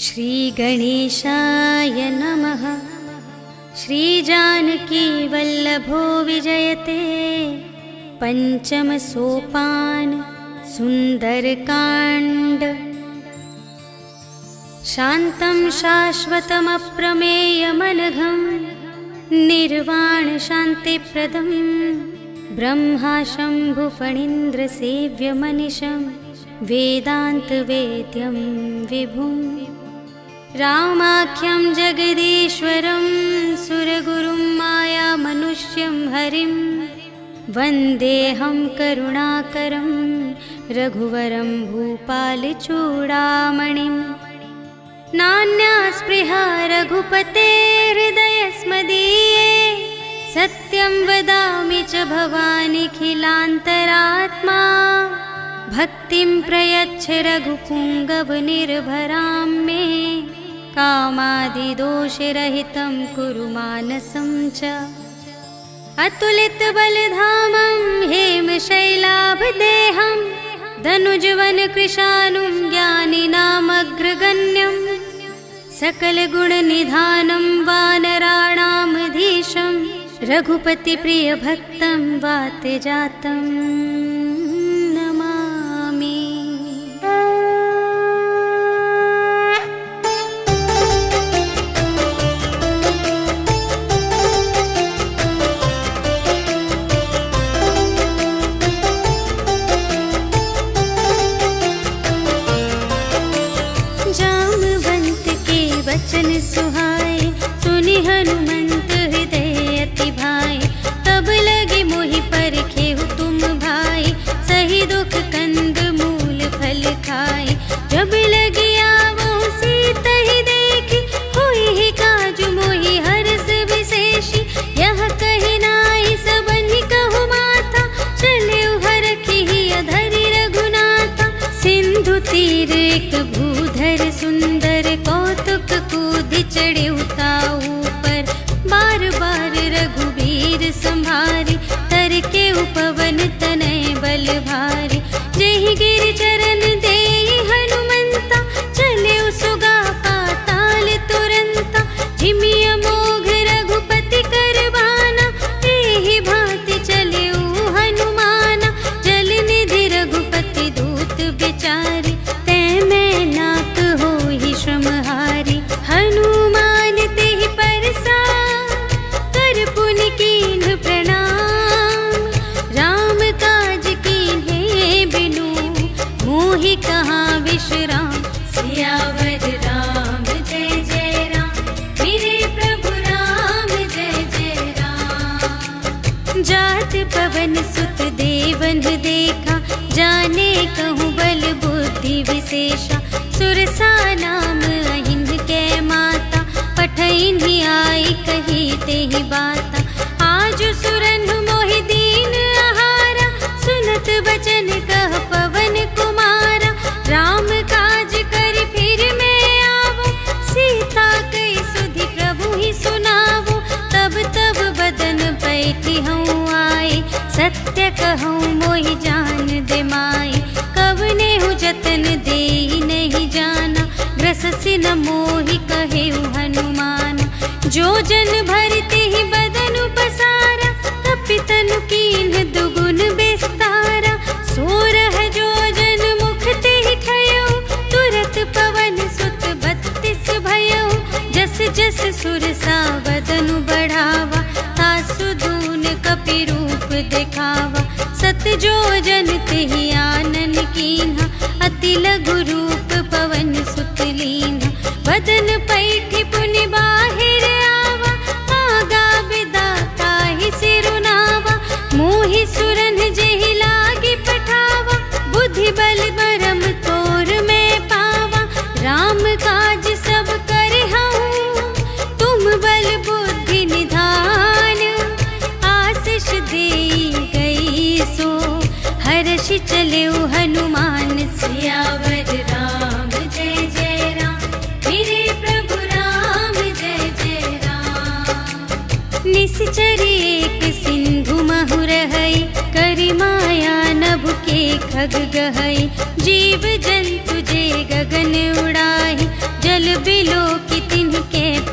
श्रीगणेशाय नमः। श्रीजानकी वल्लभो विजयते। पंचम सोपान सुंदरकांड। शान्तं शाश्वतमप्रमेयमनघं निर्वाण शान्तिप्रदं ब्रह्मा शम्भुफणीन्द्रसेव्यमनिशं वेदान्तवेद्यं विभुं रामाख्यं जगदीश्वरं सुरगुरुं मायामनुष्यं हरिं वन्देऽहं करुणाकरं रघुवरं भूपालचूडामणिं। नान्या स्पृहा रघुपते हृदयस्मदीये सत्यं वदामि च भवानिखिलान्तरात्मा। भक्तिं प्रयच्छ रघुपुङ्गवनिर्भरां मे कामादिदोषरहितं कुरु मानसं च। अतुलितबलधामं हेमशैलाभदेहं धनुजवनकृशानुं ज्ञानिनामग्रगण्यं सकलगुणनिधानं वानराणामधीशं रघुपतिप्रियभक्तं वातजातं नमामि। जामवंत के वचन सुहाए सुनि हनुमंत हृदय अति भाए। तब लगे मोहि परखेहु तुम भाई सही दुख कंद मूल फल खाए। जब लगी आवो सीता ही देखी होई ही काजु मोहि हरस विशेषी। यह कहि नाई सबनि कहु माथा चले हरखी अधरि रघुनाथा। सिंधु तीर एक भूधर सुंदर कौतुक कूदि चढ़े उताऊ पर। बार बार रघुबीर संभारी तर के उपवन तनय बल भारी। जेहि गिर चरण देहि हनुमंता चले सुगा पाताल तुरंता। झिमिय मोघ रघुपति करबाना एहि भांति चले हनुमाना। जल निधि रघुपति दूत बिचारी तै मैं नाक होहि श्रमहारी। हनुमान तेहि परसा कर पुनि कीन्ह प्रणाम। राम काज कीन्हे बिनु मोहि कहाँ विश्राम। सियावर राम जय जय राम मेरे प्रभु राम जय जय राम। जात पवन सुत देवन देखा जाने कहूँ बल बुद्धि विशेषा। सुरसा नाम अहिंद कै माता पठैन्हि आई कही तेहि बाता। आज सुरन मोहि दीन आहारा सुनत बचन कह पवन कुमारा। राम काज करि फिर मैं आवो सीता कई सुधि प्रभु ही सुनावो। तब तब बदन पैठी हूँ आए सत्य कहूँ मोहि जान दे माई। कवने हूँ जतन देहि नहीं जाना ग्रससि न मोहि कहेउ हनुमान। जो जन भरते ही बदन पसारा कपितनु कीन्ह दुगुन विस्तारा। सोरह जो जन मुख तेहि ठयउ तुरत पवन सुत 32 भयउ। जस जस सुरसा बदनु बढ़ावा तासु दून कपि रूप दिखावा। सत जो जन तेहि आनन कीन्हा अति लघु रूप पवन सुत लीन्हा। बदन पैठि पुनि बाहिर आवा आगा बिदाता ही सिरुनावा। मोहि सुरन जेहि लागी पठावा बुद्धि बल बरम तोर मैं पावा। राम काज सब करहूँ तुम बल बुद्धि निधान। आशीष देई गई सो हर्षि चलेउ हनुमान। सियावर राम जय जय राम मेरे प्रभु राम जय जय राम। निश्चरी एक सिंधु महु रहई करि माया नभ के खग गहई। जीव जंतु जे गगन उड़ाई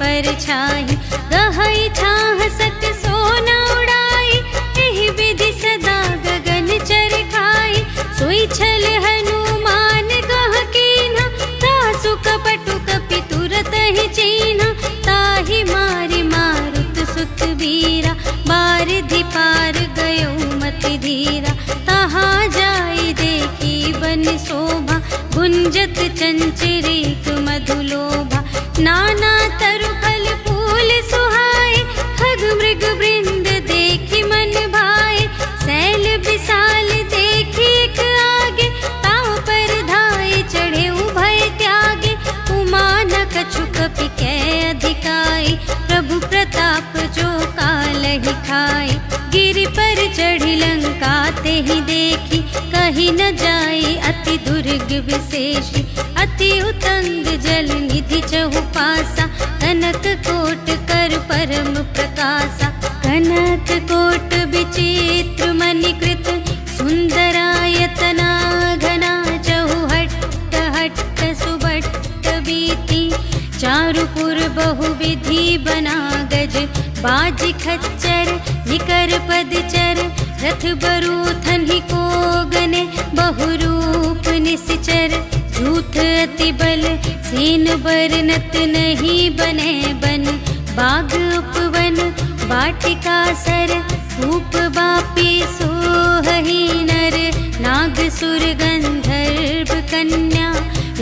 पर छाई, गहई छाह सत सोना उड़ाई, एहि विधि सदा गगन चर खाई। सोई छल हनुमान गह कीन्हा, तासु कपटु कपि तुरत ही चीन्हा। ताहि मारि मारुत सुत वीरा, बारिधि पार गयो मति धीरा। तहाँ जाई देखी बन शोभा, गुंजत चंचरीक मधुलोभा। नाना तरु फल फूल सुहाए, खग मृग वृंद देखी मन भाए। सैल विशाल देखी एक आगे, ताव पर धाये चढ़े उभय त्यागे। उमा न कछु कपि कै अधिकाई, प्रभु प्रताप जो कालहि खाए। गिरि पर चढ़ी लंका तेहि देखी, कही न जाई अति दुर्ग विशेषी। अति उतंग जल निधि चहु पासा, कनक कोट कर परम प्रकाशा। कनक कोट विचित्र मणिकृत, सुंदरायतना घना। चहु हट्ट हट्ट सुबट्ट बीती, चारुपुर बहुविधि बना गज। बाज खच्चर निकर पदचर, रथ बरूथन ही को गने। बहुरूप निश्चर झूठ अति बल, सेन बरनत नहीं बने बन। बाग उपवन वाटिका सर, रूप बापी सोहहि नर। नाग सुर गंधर्व कन्या,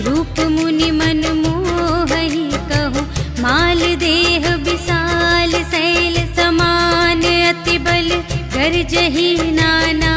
रूप मुनि मन मोहहि कहु। माल देह विशाल शैल समान, अति बल गरजहि नाना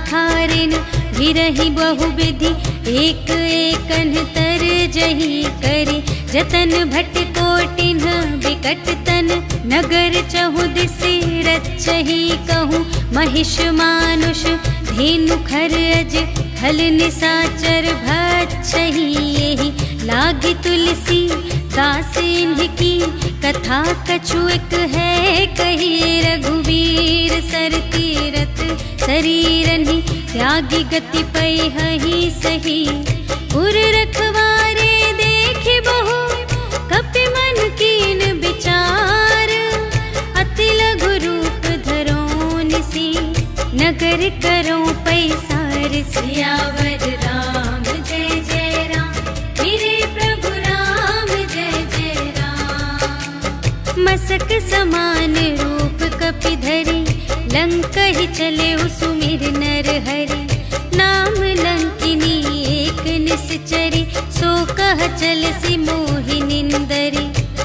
खारिन। गिरहि बहुविधि एक एकन तरजहि करि। जतन भट कोटिन्ह बिकट तन, नगर चहु दिसि रचहि कहूँ। महिष मानुष धेनु खर अज, खल निसाचर भक्षहि एहि। लागी तुलसी दास इन्हीं की, कथा कछु एक है कही। रघुवीर सर तीरथ शरीरनि, त्यागी गति पै हहि सही। उर रखवारे देखि बहु, कपि मन कीन विचार। अति लघु रूप धरो निसी, नगर करो पैसार। सियावर राम जय जय राम, मेरे प्रभु राम जय जय राम। मसक समान रूप कपि धरि, लंकहि चले सुमिर नर हरि। नाम लंकिनी एक निश्चरी, सो कह चलसि मोहि निंदरी।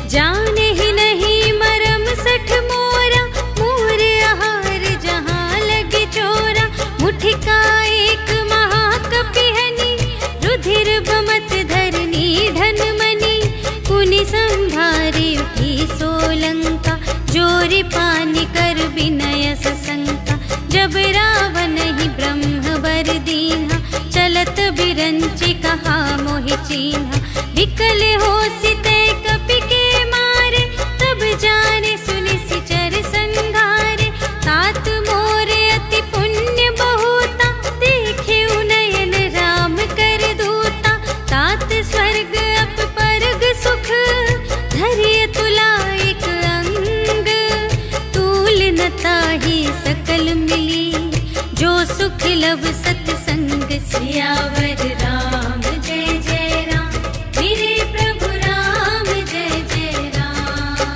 जाने ही नहीं मरम सठ मोरा, मोर आहार जहाँ लगी चोरा। मुठिका एक महाकपिहनि, रुधिर बमत धरनी ढन मनी। पुनि संभारी उठी सोलंका, जोरि पानी कर विनय सशंका। जब रावण ही ब्रह्म वर दीन्हा, चलत बिरंचि कहा मोहि चीन्हा। विकल होसि तै कपि के मारे, तब जाने सुनि सिचर संघारे। तात मोरे अति पुण्य बहुता, देखे नयन राम कर दूता। तात स्वर्ग अप परग सुख, धरिय तुला एक अंग। तूल न ताहि सकल मिली, जो सुख लव सतसंग। सियावर राम जय जय राम, मेरे प्रभु राम जय जय राम।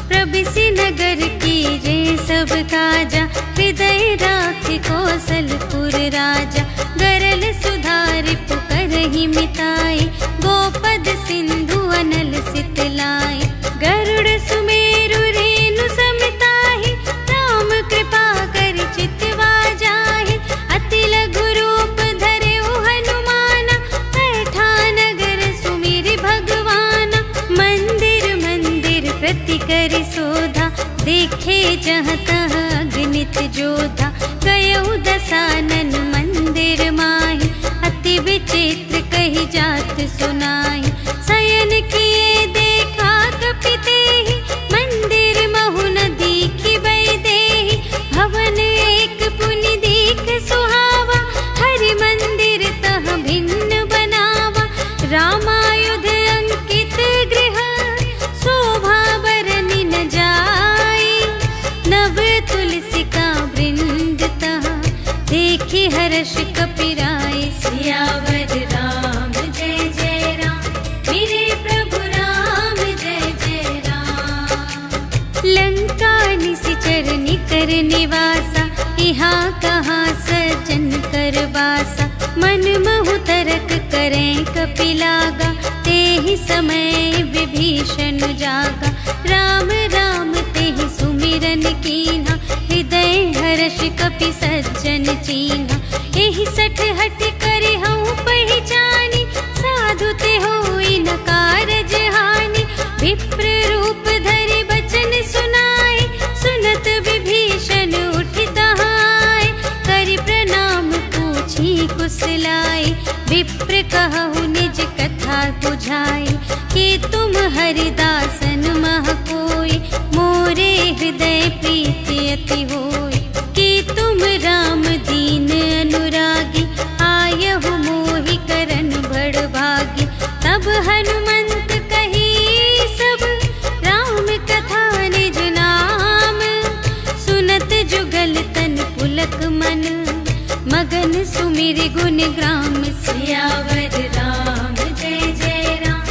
प्रभिसि नगर कीजे सब काजा, हृदय राखि कौशलपुर राजा। गरल सुधारि पुकारहि मिताई, गोपद सिंधु अनल सितलाई। गरुड़ सुमेरु रेणु समिताहि, राम कृपा करि चितवा जाहि। अति लघु रूप धरेउ हनुमाना, बैठा नगर सुमिरि भगवाना। मंदिर मंदिर प्रति करि शोधा, देखे जहाँ तहाँ अगणित जोधा। गयउ दसानन मंदिर माहि, अति विचित्र कही जात सुनाई। शयन किए देखा कपि तेहि, मंदिर महु न दीखि वैदेही। भवन एक पुनि दीख सुहावा, हरि मंदिर तह भिन्न बनावा। रामायुध अंकित गृह, शोभा करें कपिलागा, तेहि समय विभीषण जागा। राम राम तेहि सुमिरन कीन्हा, हृदय हर्ष कपि सज्जन चीन्हा। एहि सठ हठ करे हऊँ पहिचानी, साधु ते होई न कारज हानि। विप्र रूप धरि बचन सुनाए, सुनत विभीषण उठि तहाय। करि प्रणाम पूछी कुशलाए, विप्र कहु निज कथा बुझाई। कि तुम हरिदासन मह कोई, मोरे हृदय प्रीति अति होई। कि तुम राम दीन अनुरागी, आयहु मोहि करन बड़भागी। तब हनुमंत कही सब, राम कथा निज नाम। सुनत जुगल तन पुलक मन, मगन सुमिर गुण ग्राम। सियावर राम जय जय राम,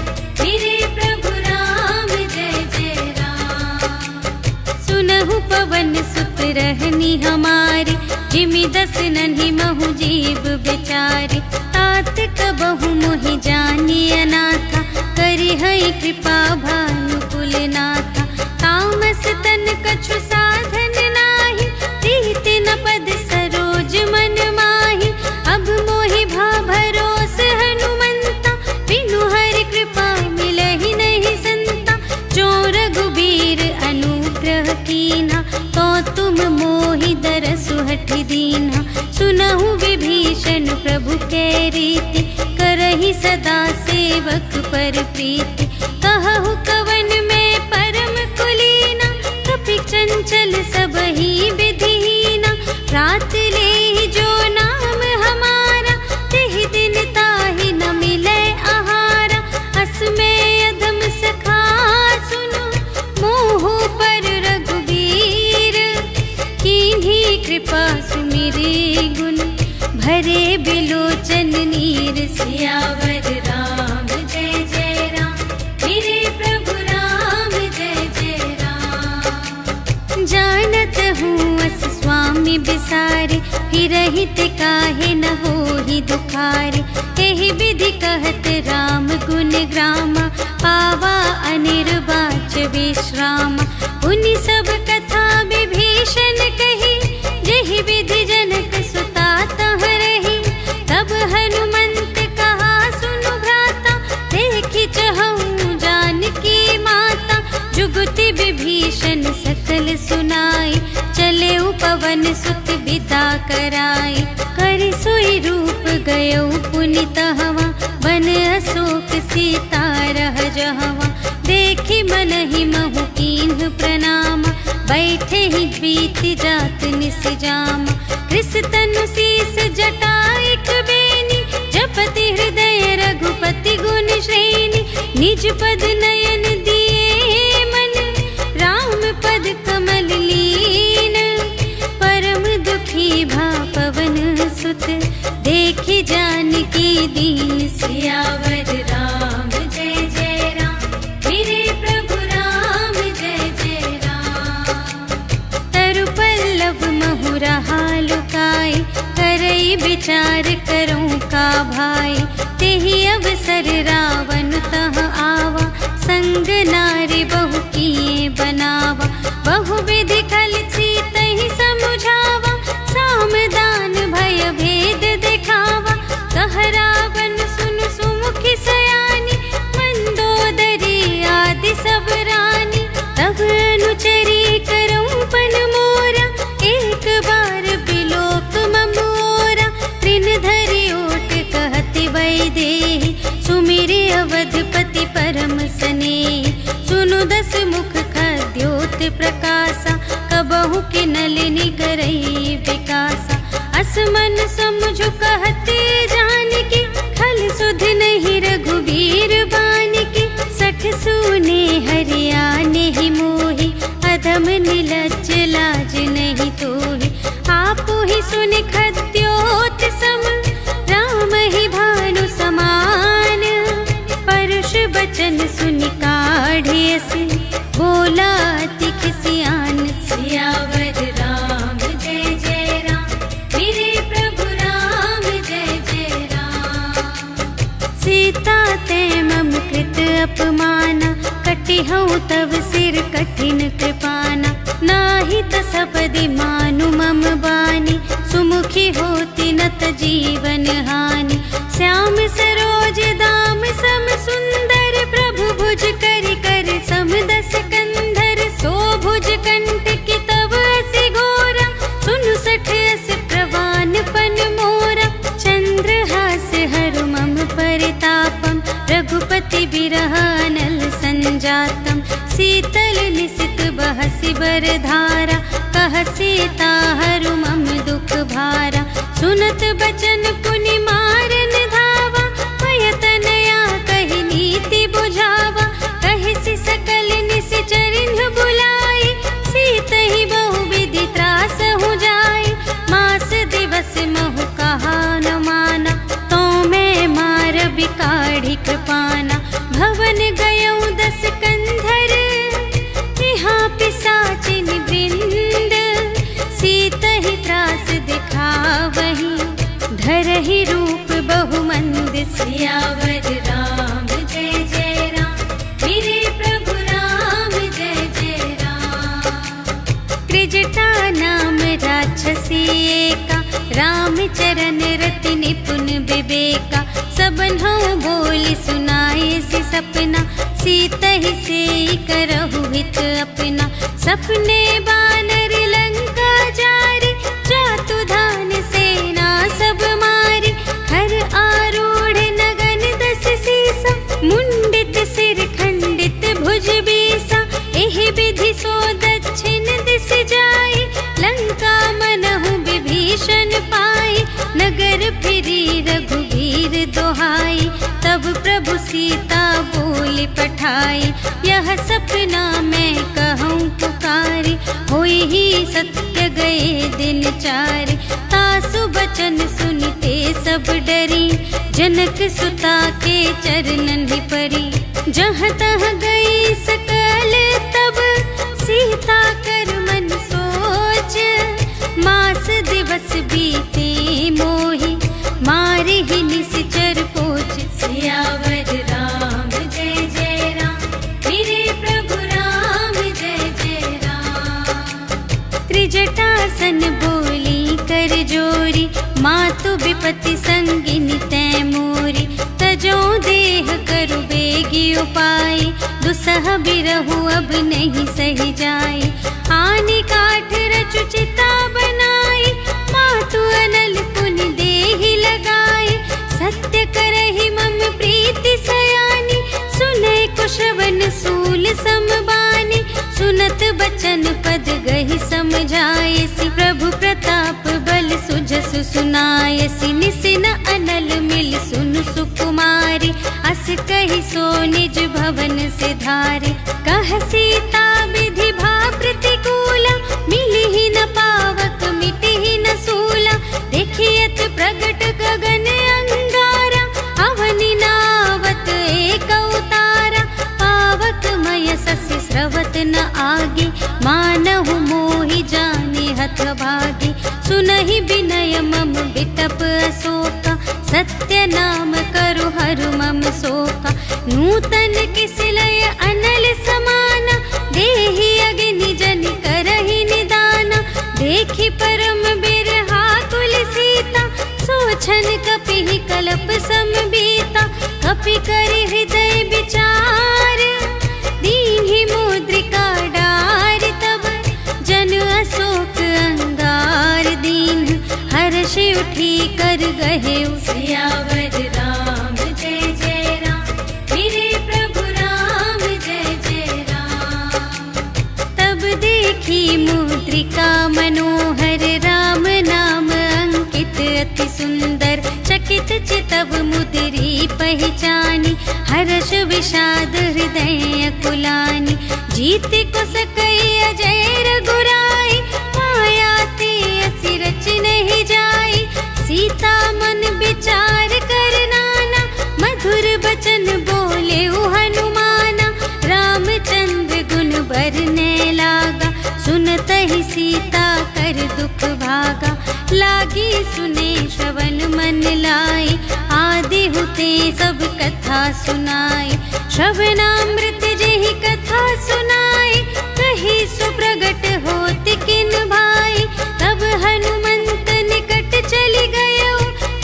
मेरे प्रभु राम जय जय राम। सुनहु पवन सुत रहनी हमारी, जिमि दस नन्हि महु जीव बेचारी। तात कबहु मोहि जानी अनाथा, करि हई कृपा भानुकुल नाथा। तामस तन कछु साधन नाही, प्रीति न पद सरोज मन माही। अब मोहि भा भरोस हनुमंता, बिनु हरि कृपा मिलहि नहीं संता। जो रघुबीर अनुग्रह कीन्हा, तो तुम मोहि दरसु हठि दीन्हा। सुनहु विभीषण प्रभु के रीति, करहि सदा सेवक पर प्रीति। कहु कवन में परम कुलीना, कपि चंचल सबहि विधिहीना। रात लेहि जो नाम हमारा, तेहि दिन ताहि न मिलै आहारा। असमय अधम सखा सुनो, मोहु पर रघुबीर। कीन्ही कृपा सुमिरि गुण, भरे बिलोचन नीर। सियावर राम जय जय राम, मेरे प्रभु राम जय जय राम। जानत हूँ अस स्वामी बिसारे, फिरहित काहे न होहि दुखारे। एहि विधि कहत राम गुण ग्रामा, पावा अनिर्वाच विश्रामा। उनि सब कथा विभीषण कही, जेहि विधि जनक सुता तह रही। तब हनुमंत कहा सुनु भ्राता, देखि चहऊँ जानकी माता। जुगति विभीषण सकल सुनाई, चले पवन सुत विदा कराई। करि सोई रूप गयौ पुनि तहवा, बन अशोक सीता रह जहवा। देखि मनहि महु कीन्ह प्रणामा, बैठे ही बीति जात निस जामा। कृस तनु शीस जटाइक बेनी, जपति हृदय रघुपति गुण श्रेणी। निज पद नयन दिए मन, राम पद कमल लीन। परम दुखी भा पवन सुत, देखि जानकी दीन। सियावर राम जय जय राम, मेरे प्रभु राम जय जय राम। तरु पल्लव महु रहा लुकाई, करई विचार करऊँ का भाई। तेहि अवसर रावण तह आवा, संग नारी बहु किए बनावा। बहु विधि खल सीतहि समुझावा, साम दान भय भेद दिखावा। कह रावण सुन सुमुखि सयानी, मंदोदरी आदि सब रानी। तब अनुचरी करऊँ पन मोरा, एक बार बिलोक ममोरा। तृण धरि ओट कहति सीता ते मम कृत अपमाना, कटिहउँ तव सिर कठिन कृपाना। नाही त सपदि मानु मम बानी, सुमुखी होती न त जीवन हानि। श्याम सरोज दाम सम सुंदर, प्रभु भुज करि कर सम दस कंधर। सो भुज कंटकी तव असि घोरा, सुनु सठ अस प्रवान पन मोरा। चंद्रहास हरु मम परितापम, रघुपति बिरह अनल संजातम। शीतल निसित बहसि बरधारा, कह सीता हरु मम दुख भारा। सुनत बचन पुनि मारन धावा, भय तनया कहि नीति बुझावा। कहिसि सकल निश्चरिन बुलाई, सीतहि बहु विधि त्रासहु जाई। मास दिवस महु कहा न माना, तो मैं मार बिकाढ़ी कृपाना। भवन गयउँ दस कंधर, यहाँ पिसाचिन वृंद। सीतहि त्रास दिखावही, धरहि रूप बहुमंद। सियावर राम जय जय राम, मेरे प्रभु राम जय जय राम। त्रिजटा नाम राक्षसी एका, रामचरण रति निपुण विवेका। सबन्हु बोली सुनाए सि सपना, सीतहि सेई करहु हित अपना। सपने बानर लंका जारी, जातु धान सेना सब मारी। हर आरूढ़ नगन दस सीसा, मुंडित सिर खंडित भुज बीसा। एहि विधि सो दक्षिण दिस जाई, लंका मनहु विभीषण पाई। नगर फिरी रघुबीर दोहाई, तब प्रभु सीता बोली पठाई। यह सपना मैं कहूँ पुकारी, होई ही सत्य गए दिन चारि। तासु बचन सुनते सब डरी, जनक सुता के चरणन ही परी। जहाँ तहाँ गई सकल तब, सीता कर मन सोच। मास दिवस बीते मोहि, मारे ही निश्चर पोच। सियावर राम जय जय राम, मेरे प्रभु राम जय जय राम। त्रिजटासन बोली कर जोरी, मातु विपति संगिनी तै मोरी। तजो देह करु बेगी उपाय, दुसह बिरहु अब नहीं सही जाई। आनि काठ रचु चिता बनाई, मातु अनल पुनि देहि लगाई। सत्य करहि मम प्रीति सयानी, सुनै कुशवन सूल समबानी। सुनत बचन पद गहि समझायसि, प्रभु प्रताप बल सुजसु सुनायसि। निसिन अनल मिल सुनु सुकुमारी, अस कहि सो निज भवन से धारे। कह सीता विधि भा प्रतिकूला, मिलिहि न पावक मिटिहि न सूला। देखियत प्रगट गगन अंगारा, अवनि नावत एक उतारा। पावक मय ससि स्रवत न आगे, मानहु मोहि जाने हथ भागे। सुनहि विनय मम बिटप अशोका, सत्य नाम करु हरु मम शोका। नूतन किसलय अनल समाना, देहि अग्नि जनि करहि निदाना। देखि परम बिरहा कुल सीता, सोचन कपिहि कलप समबीता। कपि करि हृदय विचार, दीन्हि मुद्रिका डार। तब जन अशोक अंगार दीन, हर्ष उठी कर गहे। सियावर राम जय जय राम, मेरे प्रभु राम जय जय राम। तब देखी मुद्रिका मनोहर, राम नाम अंकित अति सुंदर। चकित चितव मुद्री पहचानी, हर्ष विषाद हृदय कुलानी। जीत को सकई अजय रघुराई, माया ते असि रच नहीं जाई। सीता मन विचार कर नाना, मधुर बचन बोले हनुमाना। रामचंद्र गुण बरने लागा, सुनत ही सीता कर दुख भागा। लागे की सुने श्रवण मन लाए, आदि हुते सब कथा सुनाए। श्रवणामृत जेहि कथा सुनाए, कही सुप्रगट होत किन भाई। तब हनुमंत निकट चली गयो,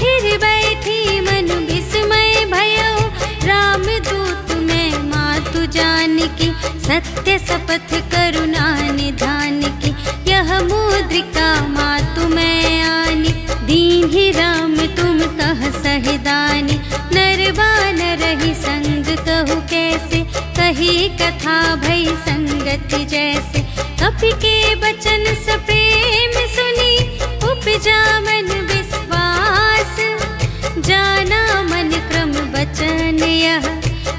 फिर बैठी मन विस्मय भयो। राम दूत मैं मातु जानकी, सत्य शपथ करुणा निधान की। यह मुद्रिका मातु मैं आनी, दीन्हि राम तुम कह सहिदानी। नर बानर ही संग कहु कैसे, कही कथा भई संगति जैसे। कपि के बचन सप्रेम सुनी, उपजा मन विश्वास। जाना मन क्रम बचन यह,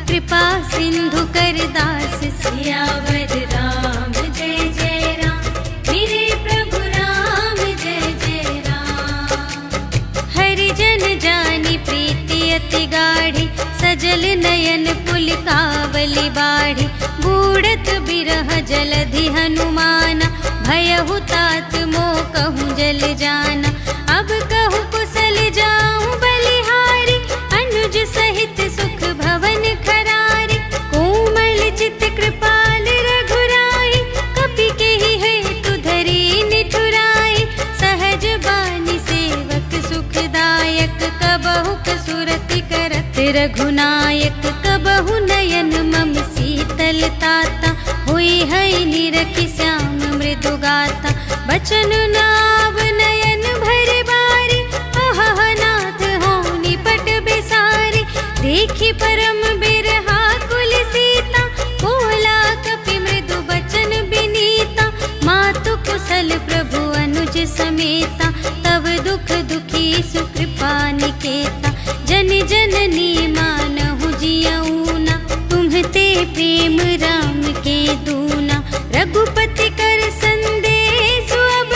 कृपा सिंधु कर दास। सियावर राम जय जय राम, मेरे प्रभु राम जय जय राम। हरि जन जानी प्रीति अति गाढ़ी, सजल नयन पुलकावली बाढ़ी। बूढ़त बिरह जलधि हनुमाना, भयहु तात मोह कहूँ जल जाना। अब कहूँ कुशल जाऊँ बलिहारी, अनुज सहित सुख भवन खरारी। कोमल चित कृपाल रघुराई, कपि केहि हेतु धरी निठुराई। सहज बानी सेवक सुखदायक, कबहु कसुरति करत रघुनायक। कबहु नयन मम शीतल ताता, हुई है निरखि श्याम मृदु गाता। बचन नाव नयन भर बारी, अहह नाथ हो निपट बेसारी। देखी परम बिरहा कुल सीता, बोला कपि मृदु बचन बिनीता। मातु कुशल प्रभु अनुज समेता, तब दुख दुखी सुकृपा निकेता। जन जननी मानहु जियऊना, तुम्हते प्रेम राम के दूना। रघुपति कर संदेश अब,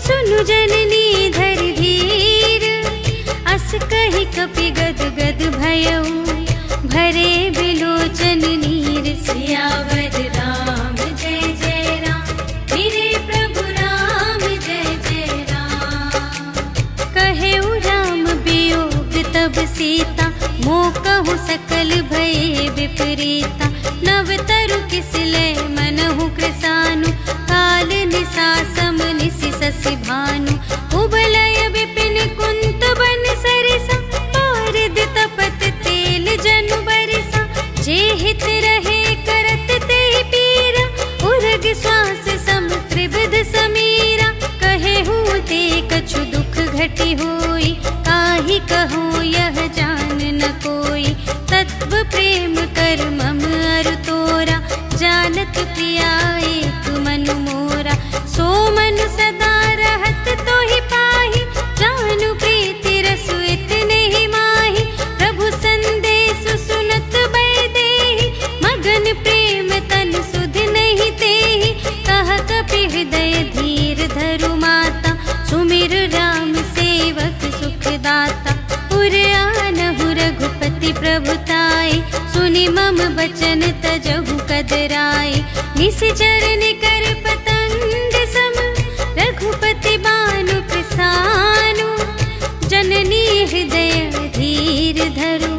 सुनु जननी धर धीर। अस कहि कपि गद गद भयऊ, भरे बिलोचन नीर। सियावर राम जय जय राम, मेरे प्रभु राम जय जय राम। कहेउ राम वियोग तब सीता, मोह कहु सकल भये विपरीता। नव तरु किसलय मनहु कृसानु, काल निसा सम निसि ससि भानु। उबलय विपिन कुंत बन सरिसा, पारद तपत तेल जनु बरसा। जे हित रहे करत तेहि पीरा, उरग श्वास सम त्रिविध समीरा। कहेहु ते कछु दुख घटी होई, काहि कहूँ यह जान न कोई। तत्व प्रेम कर मम अरु तोरा, जानत प्रिया एक मनु मोरा। सो मनु सदा रहत तोहि पाहि, जानु प्रीति रसु इतने ही माहि। प्रभु संदेश सुनत बै देहि, मगन प्रेम तन सुध नहीं तेहि। कह कपि हृदय धीर धरु माता, सुमिर राम सेवक सुखदाता। उर आनहु रघुपति प्रभुताई, सुनि मम बचन तजहु कदराई। निशिचर निकर पतंग सम, रघुपति बानु प्रसानु। जननी हृदय धीर धरु,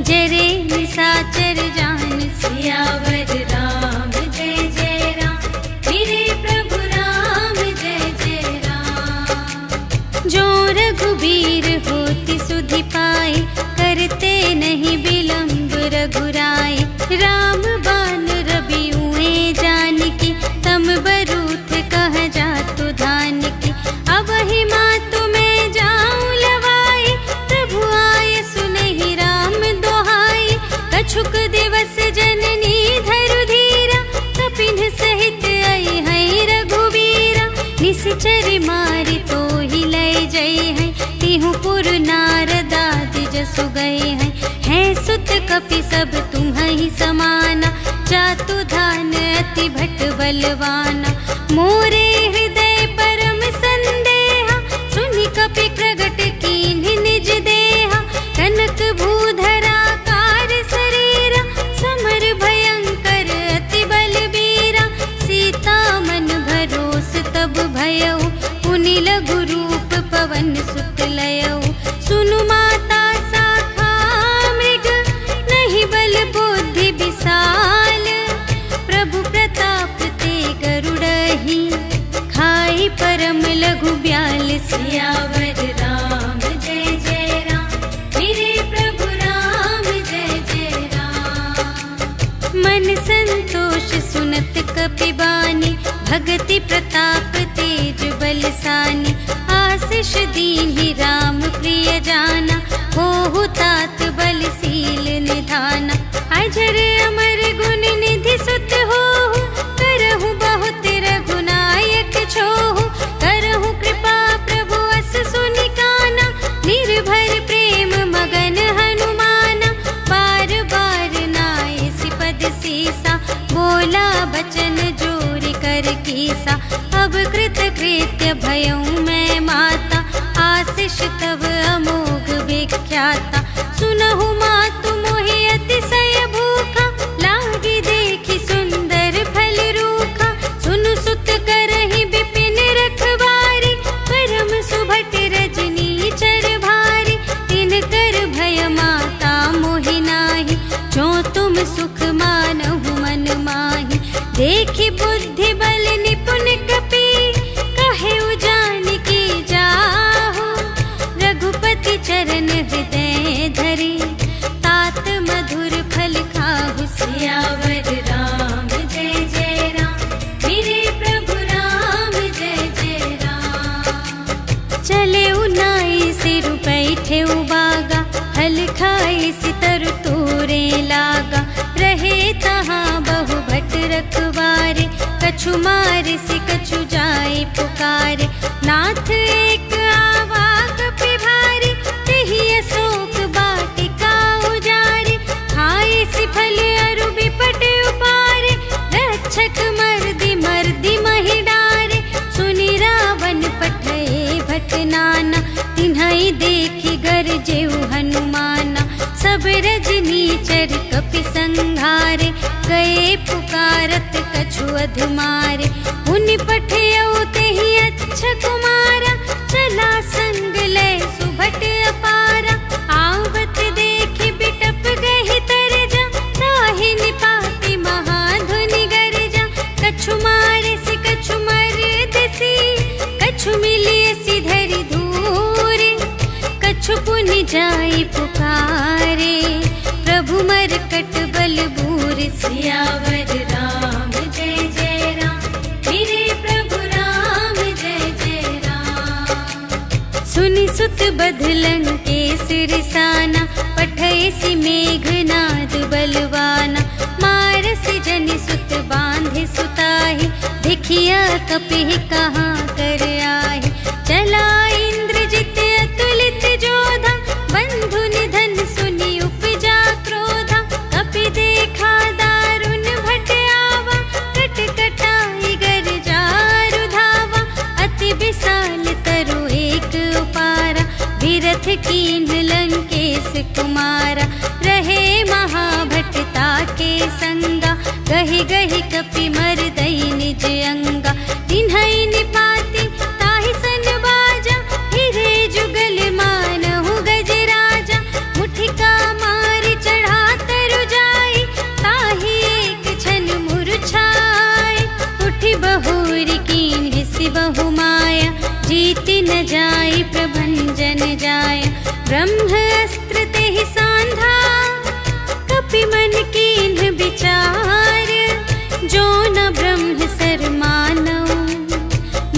जरे निशाचर जान। सियावर राम जय जय राम, मेरे प्रभु राम जय जय राम। जो रघुबीर होति सुधि पाए, करते नहीं विलंब रघुराई। राम बान रवि उए जानकी, तम बरूथ कह जातु धानकी। अब ही मातु मैं जाऊं लवाई, प्रभु आय सुनहि राम दोहाई। कछुक दिवस जननी धरु धीरा, कपिन सहित आई है रघुबीरा। निशिचर मारि तोहि लय जय है, तिहु पुर नारदादि जसु गए हैं। है सुत कपि सब तुम्हि समाना, जातु धान अति भट बलवाना। मोरे हृदय परम संदेहा, सुनि कपि प्रगट कीन्हि निज देहा। कनक भूधरा कार शरीरा, समर भयंकर अति बलबीरा। सीता मन भरोस तब भयउ, पुनि लघु रूप पवन सुत मन संतोष सुनत कपिबानी, भगति प्रताप तेज बलसानी। आशीष दीन्हि राम प्रिय जाना, होहु तात बलशील निधाना। अजर अमर गुण निधि सुत होहु, करहु बहुत रघुनायक छोहु। करहु कृपा प्रभु अस सुनि काना, निर्भर प्रेम मगन हनुमाना। बार बार नाय सिपद सीसा, बोला बचन जोर कर कीसा। अब कृत कृत्य भयउ मैं माता, आशीष तव अमोघ विख्याता। सुनहु मातु मोहि अतिशय भूखा, लागी देखि सुंदर फल रूखा। सुनु सुत करहि बिपिन रखवारी, परम सुभट रजनी चर भारी। तिनकर भय माता मोहि नाही, जो तुम सुख मानहु मन माही। देखि बुद्धि बल निपुण कपि, कहेउ जानकी जाहु। रघुपति चरण हृदय धरे, तात मधुर फल खाहु। सियावर राम जय जय राम, मेरे प्रभु राम जय जय राम। चले उनाई सिर बैठे उबागा, हल खाए सितर तोरे लागा। रहे तहाँ बहु भट रखवारे, कछु मारे से कछु जाए पुकारे। नाथ एक आवा कपि भारी, तेहि अशोक वाटिका उजारे। खाए सि फल अरु बिपट उपारे, रक्षक मर्दि मर्दि महि डारे। सुनि रावण पठए भट नाना, तिन्हइ देखि गरजेउ हनुमाना। सब रजनीचर कपि संघारे, गए पुकारत कछु अधमारे। मुनि पठियउ तेहि अच्छा कुमारा, चला संग लय सुभट अपारा। आवत देखि बिटप गहि तरजा, ताहि निपाति महाधुनि गरजा। कछु मारे से कछु मरदसी, कछु मिलियसि धरि धूरे। कछु पुनि जाई पुकारे, प्रभु मरकट बल बूर। सियावर राम जय जय राम, मेरे प्रभु राम जय जय राम। सुनि सुत बधलं के सिरसाना, पठयसि मेघनाद बलवाना। मारसि जनि सुत बांधे सुताहि, देखिया कपिहि कहाँ कर आहि। चला इंद्रजित अतुलित जोधा, बंधु निधन सुनि उपजा क्रोधा। कपि देखा दारुण भट आवा, कट कटाई गर जारु धावा। अति विशाल तरु एक उपारा, विरथ कीन्ह लंकेश कुमारा। रहे महाभटता के संगा, गहि गहि कपि मरदई निज अंगा। तिन्हइ निपाति ताहि सन बाजा, हिरे जुगल मानहु गजराजा। मुठिका मारि चढ़ा तरु जाई, ताहि एक छन मुरझाई। उठि बहुरि कीन्हि सिबहु माया, जीति न जाई प्रभंजन जाया। ब्रह्म अस्त्र तेहि सांधा, कपि मन कीन्ह विचार। जो न ब्रह्म सर मानऊ,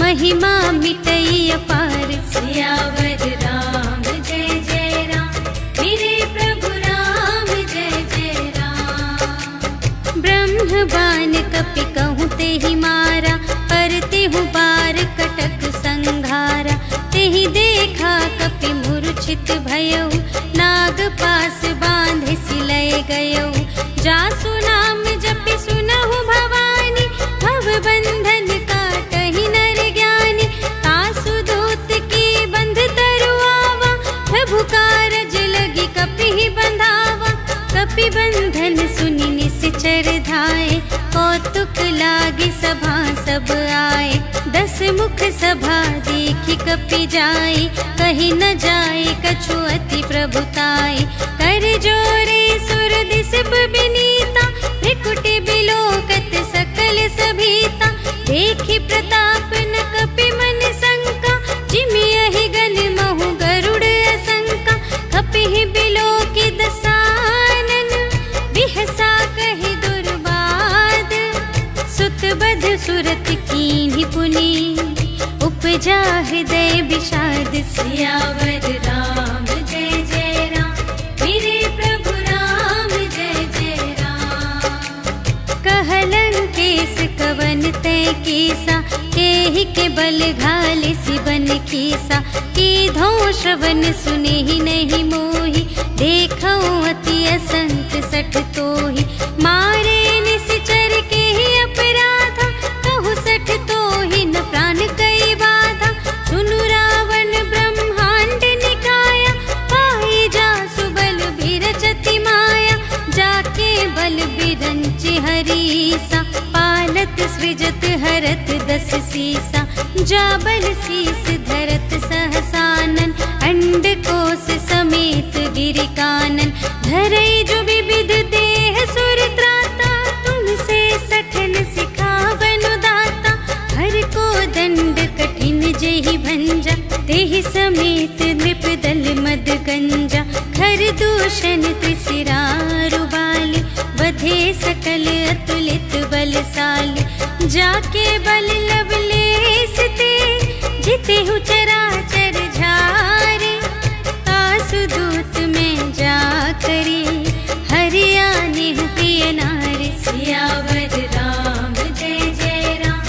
महिमा मिटई अपार। सियावर राम जय जय राम, मेरे प्रभु राम जय जय राम। ब्रह्म बान कपि कहूँ तेहि मारा, पर तेहु बार कटक संघारा। तेहि देखा कपि मूर्छित भयउ, नाग पास बांधे सिलय गयउ। जासु नाम जपि सुनहु भवानी, भव बंधन काटहि नर ज्ञानी। तासु दूत की बंध तरु आवा, प्रभु कारज लगी कपिहि बंधावा। कपि बंधन सुनि निश्चर धाये, कौतुक लागे सभा सब आए। 10 मुख सभा देखि कपि जाई, कहि न जाए कछु अति प्रभुताई। कर जोरे सुर दिस बिनीता, भृकुटि बिलोकत सकल सभीता। देखि प्रताप न कपि मन शंका, जिमियहि गन महु गरुड़ असंका। कपिहि बिलोकि दसानन, बिहसा कहि दुर्बा सुबध सुरत कीन्ही पुनि, उपजा हृदय विषाद। सियावर राम जय जय राम, मेरे प्रभु राम जय जय राम। कहलन केस कवन तय कीसा, केहि के बल घाले सिबन कीसा। कीधो श्रवण सुने ही नहीं मोहि, देखो अति असंख सठ तोहि। मारे निश्चर के ही अपराधा, कहु सठ तोहि न प्राण कई बाधा। सुनु रावण ब्रह्मांड निकाया, पाई जासु बल बिरचति माया। जाके बल बिरंच हरीसा, पालत सृजत हरत दस सीसा। जा बल शीस धरत सहसानन, अंड कोश समेत गिरि कानन। धरई जो विविध देह सुर त्राता, तुमसे सठन सिखावन दाता। हर को दंड कठिन जेहि भंजा, तेहि समेत नृप दल मद गंजा। खर दूषण त्रिशिरारु बाली, बधे सकल अतुलित बलशाली। जाके बल लवलेस ते, जितेहु चराचर झारे। तासु दूत में जा करी, हरियाने प्रिय नारी। सियावर राम जय जय राम,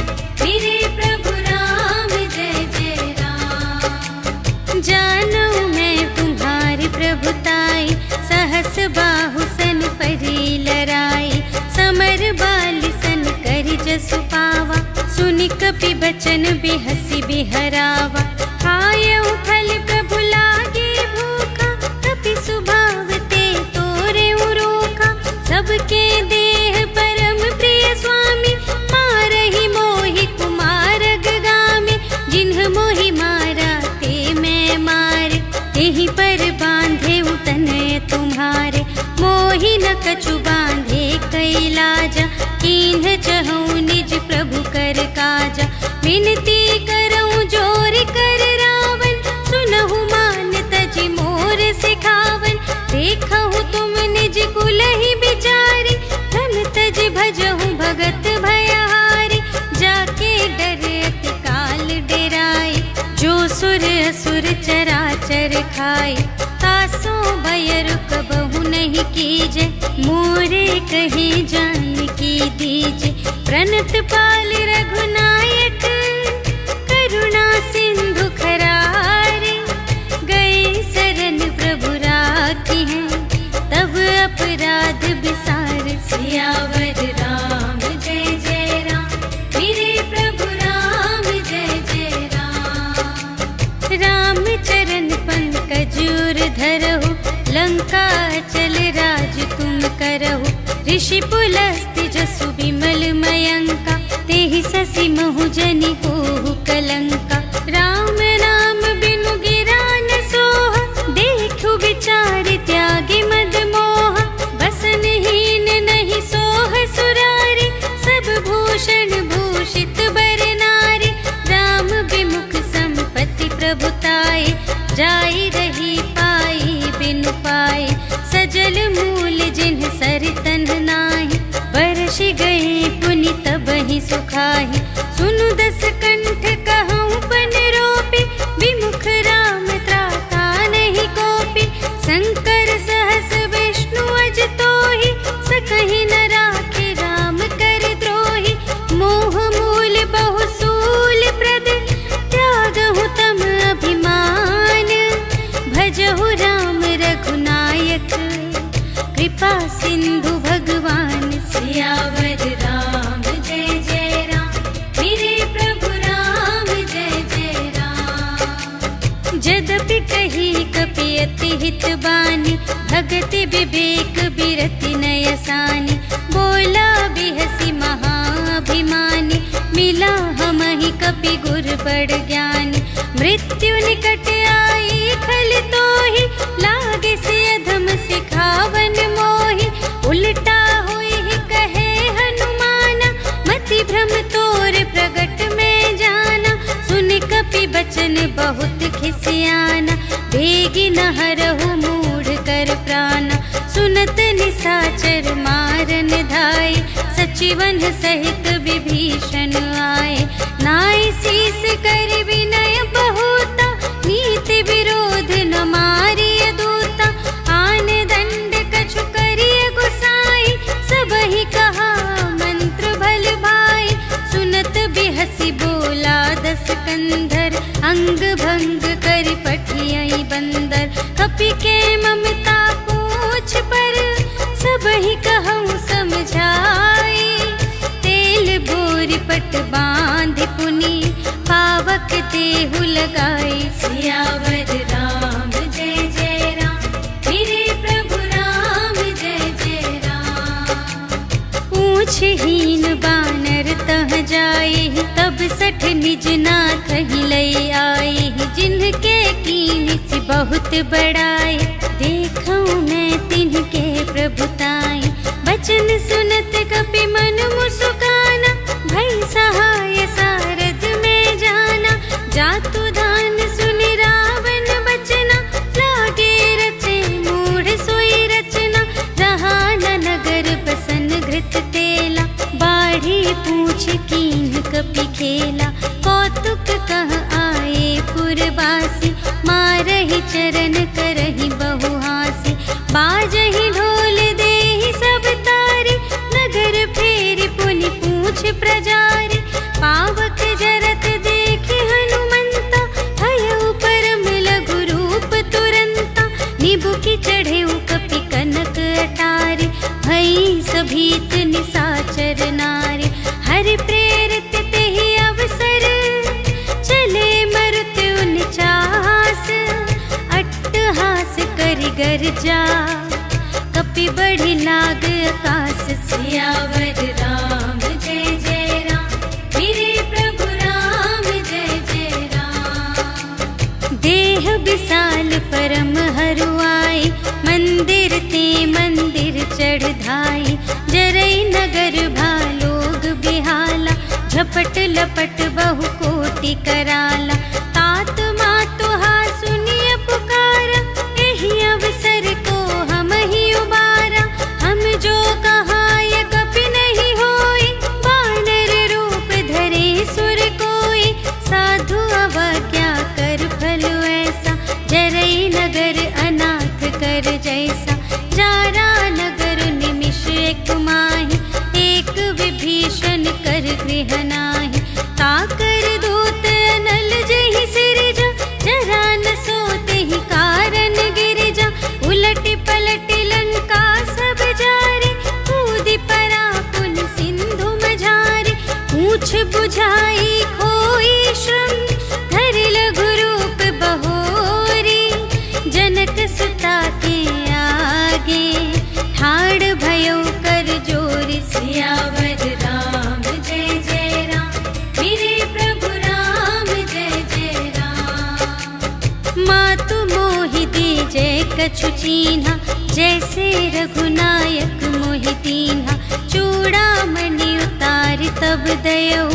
मेरे प्रभु राम जय जय राम। जानू मैं तुम्हारी प्रभुताई, सहस बाहु सन परी लराई। समर बाल सन करि जसु पावा, सुनि कपि बचन बिहसि बिहरावा। खायउ फल प्रभु लागे भूखा, कपि स्वभाव ते तोरे रोखा। सबके देह परम प्रिय स्वामी, मारहि मोहि कुमारग गामी। जिन्ह मोहि मारा ते मैं मारे, तेहि पर बांधे तनय तुम्हारे। मोहि न कछु बांधे कैलाजा, कीन्ह चहु निज प्रभु कर काजा। विनती करऊं जोर कर रावण, सुनहु मान तजि मोर सिखावन। देखहु तुम निज कुलहि बिचारी, धन तजि भजहु भगत भयहारी। जाके डर अति काल डेराए, जो सुर असुर चराचर खाए। तासो भय रुक बहु नहीं कीजे, मोरे कहे जानकी दीजे। प्रणत पाल रघुनायक, करुणा सिंधु खरारे। गए शरण प्रभु राखी हैं, तब अपराध विसार। सियावर राम जय जय राम, मेरे प्रभु राम जय जय राम। राम चरण पंकज उर धरहु, लंका चल राज तुम करहु। ऋषि पुलस्त्य जसु विमल मयंका, तेहि ससि महु जनि होहु कलंका। राम नाम बिनु गिरा न सोहा, देखु विचार त्यागे मद मोहा। बसनहीन नहीं सोह सुरारी, सब भूषण भूषित बर नारी। राम विमुख संपत्ति प्रभुताए, जाई रही पाई बिनु पाए। सजल मूल जिन्ह सरितन नाही, बरषि गए पुनि तबहि सुखाहि। सुनु दस कंठ कहऊँ पन रोपी, विमुख राम त्राता नहीं कोपी। शंकर सहस विष्णु अज तोहि, सकहि न राखे राम कर द्रोही। मोह मूल बहु सूल प्रद, त्यागहु तम अभिमान। भजहु राम रघुनायक, कृपा सिंधु भगवान। सियावर राम जय जय राम, मेरे प्रभु राम जय जय राम। जदपि कही कपि अति हित बानी, भगति विवेक बिरति नयसानी। बोला बिहसी महाभिमानी, मिला हमहि कपि गुर बड़ ज्ञानी। मृत्यु निकट आई खल तोहि, लागे से अधम सिखावन मोहि। उल्टा हुई ही कहे हनुमाना, मति भ्रम तोर प्रगट में जाना। सुन कपि बचन बहुत खिसियाना, बेगी न हरहु मूढ़ कर प्राणा। सुनत निसाचर मारन धाय, सच सुचिवन सहित विभीषण आए, नाय शीस कर विनय बहुता, नीति विरोध न मारिय दूता। आन दंड कछु करिय गुसाई, सबहि कहा मंत्र भल भाई। सुनत बिहसी बोला दस कंधर, अंग भंग कर पठियई बंदर। कपि के ममता पूछ पर, सबहि कहूँ समझाई। तेल बोरि पट बांधि पुनि, पावक देहु लगाई। सियावर राम जय जय राम, मेरे प्रभु राम जय जय राम। पूछहीन बानर तह जाई, तब सठ निज नाथ ही लई आई। जिनके कीन सि बहुत बड़ाई, देखऊँ मैं तिनके प्रभुताई। बचन सुनत कपि मन मुसुकाना, भई सहाय सारथ में जाना। जातु दान सुनि रावण बचना, लागे रचे मूढ़ सोई रचना। जहाँ न नगर बसन घृत तेला, बाढ़ी पूछ कीन कपि खेला। कौतुक कह आए पुरवासी, मारहि चरण करहि बहुहासी। बाजहि ढोल देहि सब तारी, नगर फेरि पुनि पूछ प्रजारी। पावक जरत देखि हनुमंता, भयउ परम लघु रूप तुरंता। निबुकि चढ़ेउ कपि कनक अटारी, भई सभीत निसाचर नारी। हरि प्रेरित तेहि अवसर, चले मरुत उनचास। अट्टहास करि गर्जा, कपि बढ़ि लाग आकाश। सियावर राम जय जय राम, मेरे प्रभु राम जय जय राम। देह विशाल परम हरुआई, मंदिर ते मंदिर चढ़ धाई। जरई नगर भालोग बिहाला, झपट लपट बहु कोटि कराला। तात मातु हा सुनिय पुकारा, एहि अवसर को हम ही उबारा। हम जो कहाय कपि नहीं होई, वानर रूप धरे सुर कोई। साधु अवज्ञा कर फल ऐसा, जरई नगर अनाथ कर जैसा। जारा नगर निमिष एक माहि, एक विभीषण कर गृह नाही। ताकर दूत अनल जहि सिरजा, जरा न सोते ही कारण गिरिजा। उलटि पलटि लंका सब जारे, कूदि परा पुन सिंधु मझारे। पूछ बुझाई खोई श्रम, धरि लघु रूप बहोरी। जनक सुता के आगे, ठाड़ भयउ कर जोरी। सियावर राम जय जय राम, मेरे प्रभु राम जय जय राम। मातु मोहि दीजै कछु चीन्हा, जैसे रघुनायक मोहि दीन्हा। चूड़ामणि उतारि तब दयौ,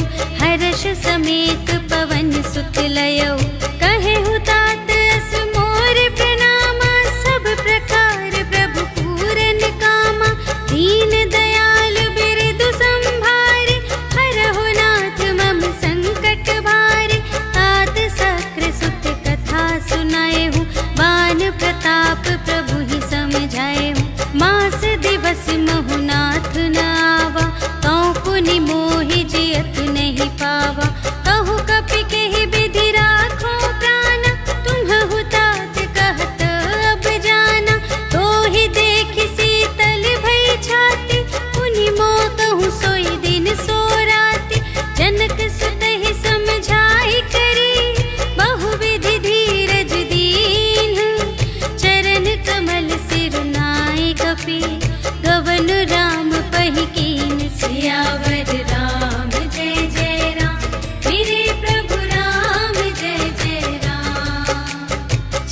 हर्ष समेत पवन सुत लयौ। कहेहु तात अस मोर प्रणामा, सब प्रकार प्रभु पूरन कामा। दीन दयाल बिरदु संभारे, हरहु नाथ मम संकट भारे। तात सक्र सुत कथा सुनाएहु, बान प्रताप प्रभु ही समझाएहु। मास दिवस महु नाथ न आवा, तौ पुनि मोहि जियत नहीं पावा। कहु कपि केहि विधि राखो प्राण, तुम्हहु तात कहत अब जाना। तोहि देखि शीतल भई छाती, पुनि मोह कहूँ सोई दिन सो राति। जनक सुत ही समझाई करी, बहुविधि धीरज दीन। चरण कमल सिर नाय कपि, गवन राम पहि कीन। सियावर राम जय जय राम, मेरे प्रभु राम जय जय राम।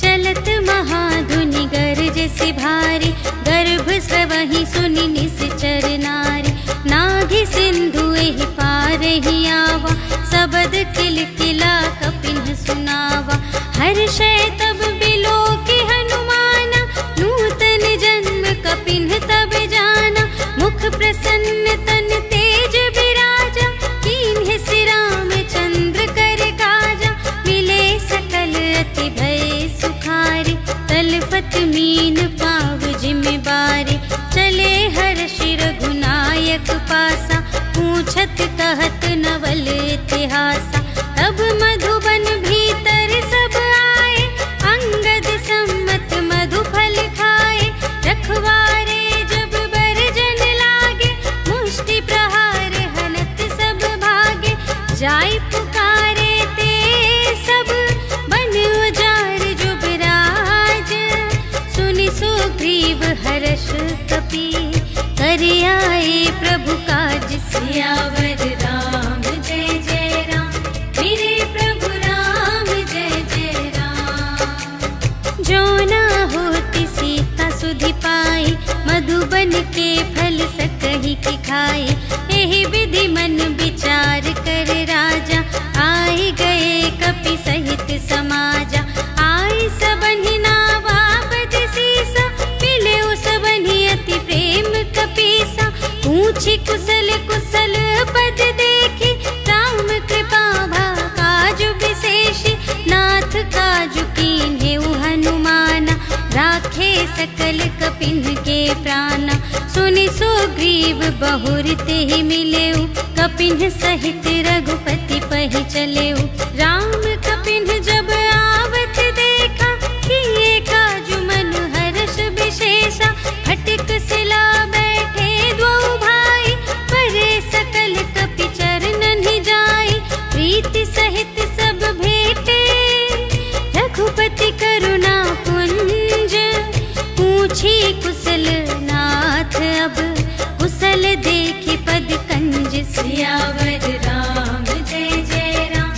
चलत महाधुनि गरजसि भारी, गर्भ स्रवहि सुनि निश्चर नारी। नाभि सिंधु एहि पार ही आवा, सबद किलकिला कपिन सुनावा। हर्षै तब बिलोकि हनुमाना, नूतन जन्म कपिन तब जाना। मुख प्रसन्न तन ते कहत नवल इतिहासा। तब मधुबन भीतर सब आए, अंगद सम्मत मधुफल खाए। रखवारे जब बरजन लागे, मुष्टि प्रहार हनत सब भागे। जाय पुकारे ते सब बन उजाड़ जुबराज। सुनि सुग्रीव हर्ष कपि, कर आए प्रभु काज। सियावर राम जय जय राम, मेरे प्रभु राम जय जय राम। जो ना होती सीता सुधि पाई, मधुबन के फल सकहि की खाई। एहि विधि मन विचार कर राजा, आए गए कपि सहित समाजा। आए सबनि नावा बद सीसा, मिले सबनि अति प्रेम कपीसा। पूछी कुशल कुशल पद देखी, राम कृपा भा काजु विशेषी। नाथ काजु कीन्हेउ हनुमाना, राखे सकल कपिन के प्राणा। सुनि सुग्रीव बहुर तेहि मिलेउ, कपिन सहित रघुपति पहि चलेउ। राम कपिन जब आवत देखा, किए काजु मन हर्ष विशेषा। फटिक सिला बैठे द्वौ भाई, परे सकल कपि चरणन ही जाई। प्रीति सहित सब भेटे, रघुपति करुणा पुंज। पूछी कुशल नाथ अब, कुशल देखी पद कंज। सियावर राम जय जय राम,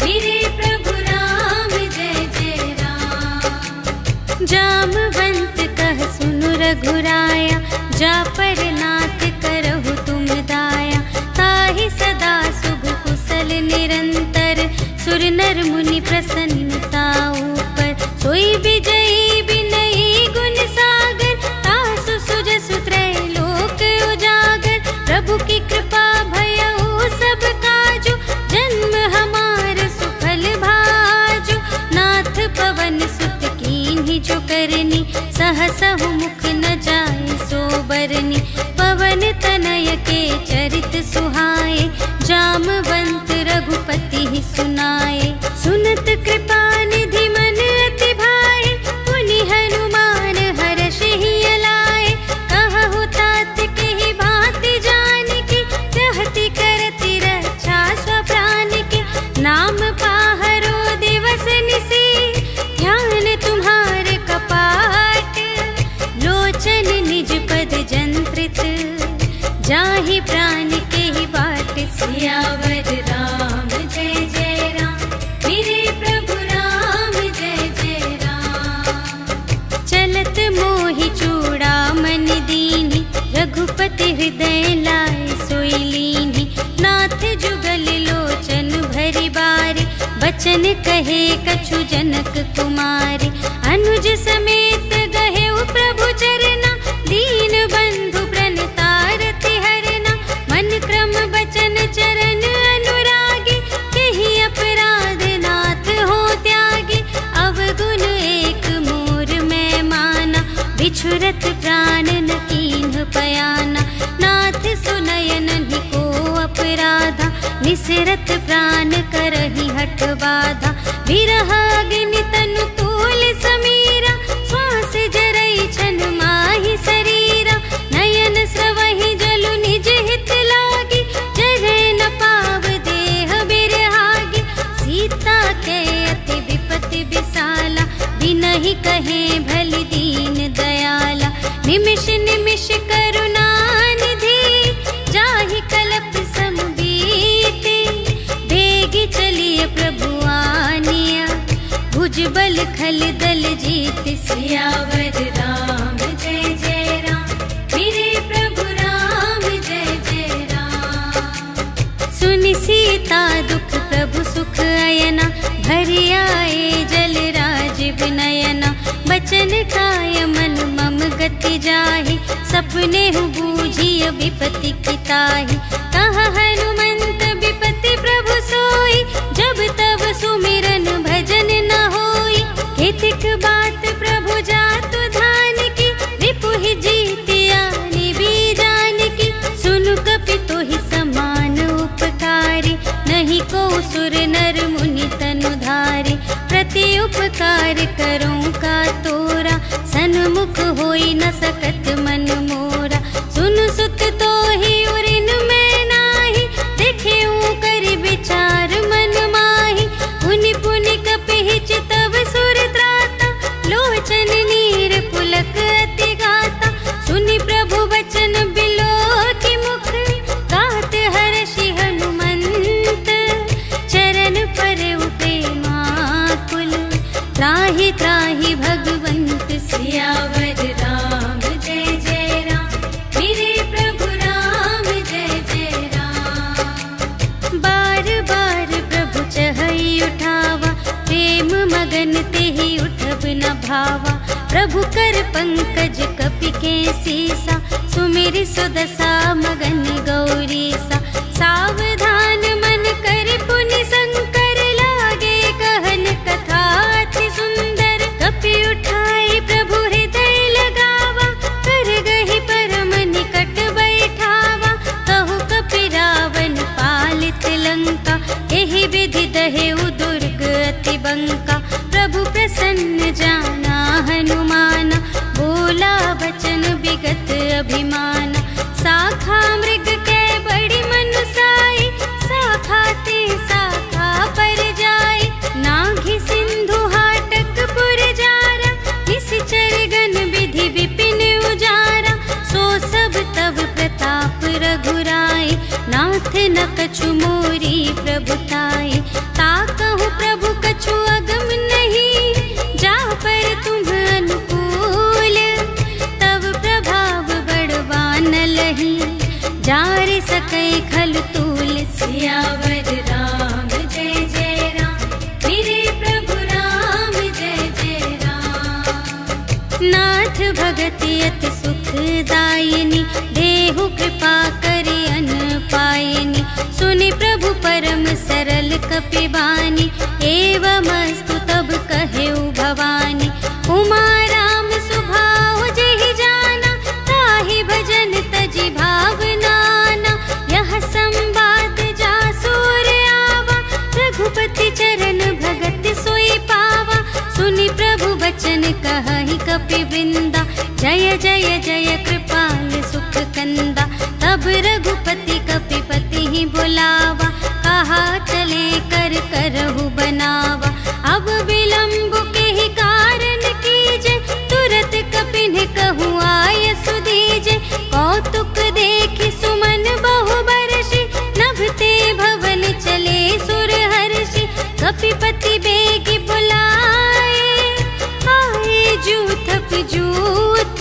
मेरे प्रभु राम जय जय राम। जामवंत कह सुनु रघुराया, जा पर नाथ करहु तुम दाया। ताहि सदा शुभ कुशल निरंतर, सुर नर मुनि प्रसन्नता ऊपर। सोई विजयी विनयी गुण सागर, तासु सुजसु त्रैलोक उजागर। प्रभु की कृपा भयउ सब काजु, जन्म हमार सुफल भाजु। नाथ पवन सुत कीन्ही जो करनी, सहसहु मुख न जाय सो बरनी। पवन तनय के चरित सुहाए, जामवंत रघुपति ही सुनाए। सुनत कृपा निधि मन अति भाए, पुनि हनुमान हर्ष ही अलाए। कहु तात केहि भांति जानकी, रहति करति रक्षा स्वप्रान की। नाम पाहरो दिवस निसी, ध्यान तुम्हारे कपाट। लोचन निज पद जंत्रित, जाहि प्राण के ही बाट। सियावर राम जय जय राम, मेरे प्रभु राम जय जय राम। चलत मोहि चूड़ामन दीन्हि, रघुपति हृदय लाए सोई लीन्हि। नाथ जुगल लोचन भरि बारे, बचन कहे कछु जनक कुमार। अनुज समेत गहेउ प्रभु चरना, दीन बंधु प्रणतारति हरना। मन क्रम बचन चरण अनुरागी, केहि अपराध नाथ हो त्यागी। अवगुण एक मोर मैं माना, बिछुरत प्राण न कीन्ह पयाना। नाथ सुनयन ही को अपराधा, निसरत प्राण करहि हठ बाधा। विरह अग्नि तनु तूल समीरा, श्वास जरई छन माहि शरीरा। नयन स्रवहि जलु निज हित लागी, जरै न पाव देह बिरहागी। सीता के अति विपति विसाला, बिनहि कहे भलि दीन दयाला। निमिष निमिष करुणा निधि, जाहि कलप सम बीति। बेगी चलिए प्रभु आनिया, भुज बल खल दल जीत। सियावर राम जय जय राम, मेरे प्रभु राम जय जय राम। सुनि सीता दुख प्रभु सुख अयना, भरि आए जल राजीव नयना। बचन काय मन मम गति जाहि, सपने हु बूझिय विपति की ताहि। कहा हनुमंत विपति प्रभु सोई, जब तब सुमिरन भजन न होई। हितिक बात प्रभु जातु धान की, रिपुहि जीतिया निबी जान की। सुनु कपि तोहि समान उपकार, करूं का तोरा, सन्मुख होई न सकत मन मोरा। सुन सुत तो ही उरिन में नाही, देखे कर विचार मन माही। पुनि पुनि कपिहिच तब सुर त्राता, लोचन नीर पुलक अति गाता। सुनि प्रभु बचन बिलो की मुख, गात हर्षि हनुमंत। चरण पर प्रेमाकुल, त्राहि त्राहि भगवंत। सियावर राम जय जय राम, मेरे प्रभु राम जय जय राम। बार बार प्रभु चहई उठावा, प्रेम मगन तेहि उठब न भावा। प्रभु कर पंकज कपि के सीसा, सुमिरि सुदशा मगन गौरीसा। सावधान मन कर पुनि शंकर, लागे कहन कथा अति सुंदर। कपि उठाई प्रभु हृदय लगावा, कर गहि परम निकट बैठावा। कहु कपि रावण पालित लंका, एहि विधि दहेउ दुर्ग अति बंका। प्रभु प्रसन्न जाना हनुमाना, बोला बचन विगत अभिमाना। शाखा मृग के बड़ी मनुसाई, शाखा ते शाखा पर जाई। नाघि सिंधु हाटक पुर जारा, निश्चर गण विधि विपिन उजारा। सो सब तब प्रताप रघुराई, नाथ न कछु मोरी प्रभुताई। ताकहु प्रभु कछु अगम नहीं, जा पर तुम अनुकूल। तब प्रभाव बड़वान लही, जार सकै खल तूल। सियावर राम जय जय राम, मेरे प्रभु राम जय जय राम। नाथ भगति अति सुखदायिनी, देहु कृपा करि अन पायिनी। सुनि प्रभु परम सरल कपि बानी, एवमस्तु तब कहेउ भवानी। उमा राम सुभाव जेहि जाना, ताहि भजन तजि भावनाना। यह संवाद जासुर आवा, रघुपति चरण भगत सोई पावा। सुनि प्रभु बचन कहहि कपि वृंदा, जय जय जय कृपाल सुख कंदा। तब रघुपति कपिपति ही बुलावा, कहा चले कर करहु बनावा। अब विलंब के ही कारण कीजे, तुरत कपिन कहूँ आय सुदीजे। कौतुक देखि सुमन बहु बरषि, नभते भवन चले सुर हर्षि। कपिपति बेगी बुलाए, आए जूथ जूथ।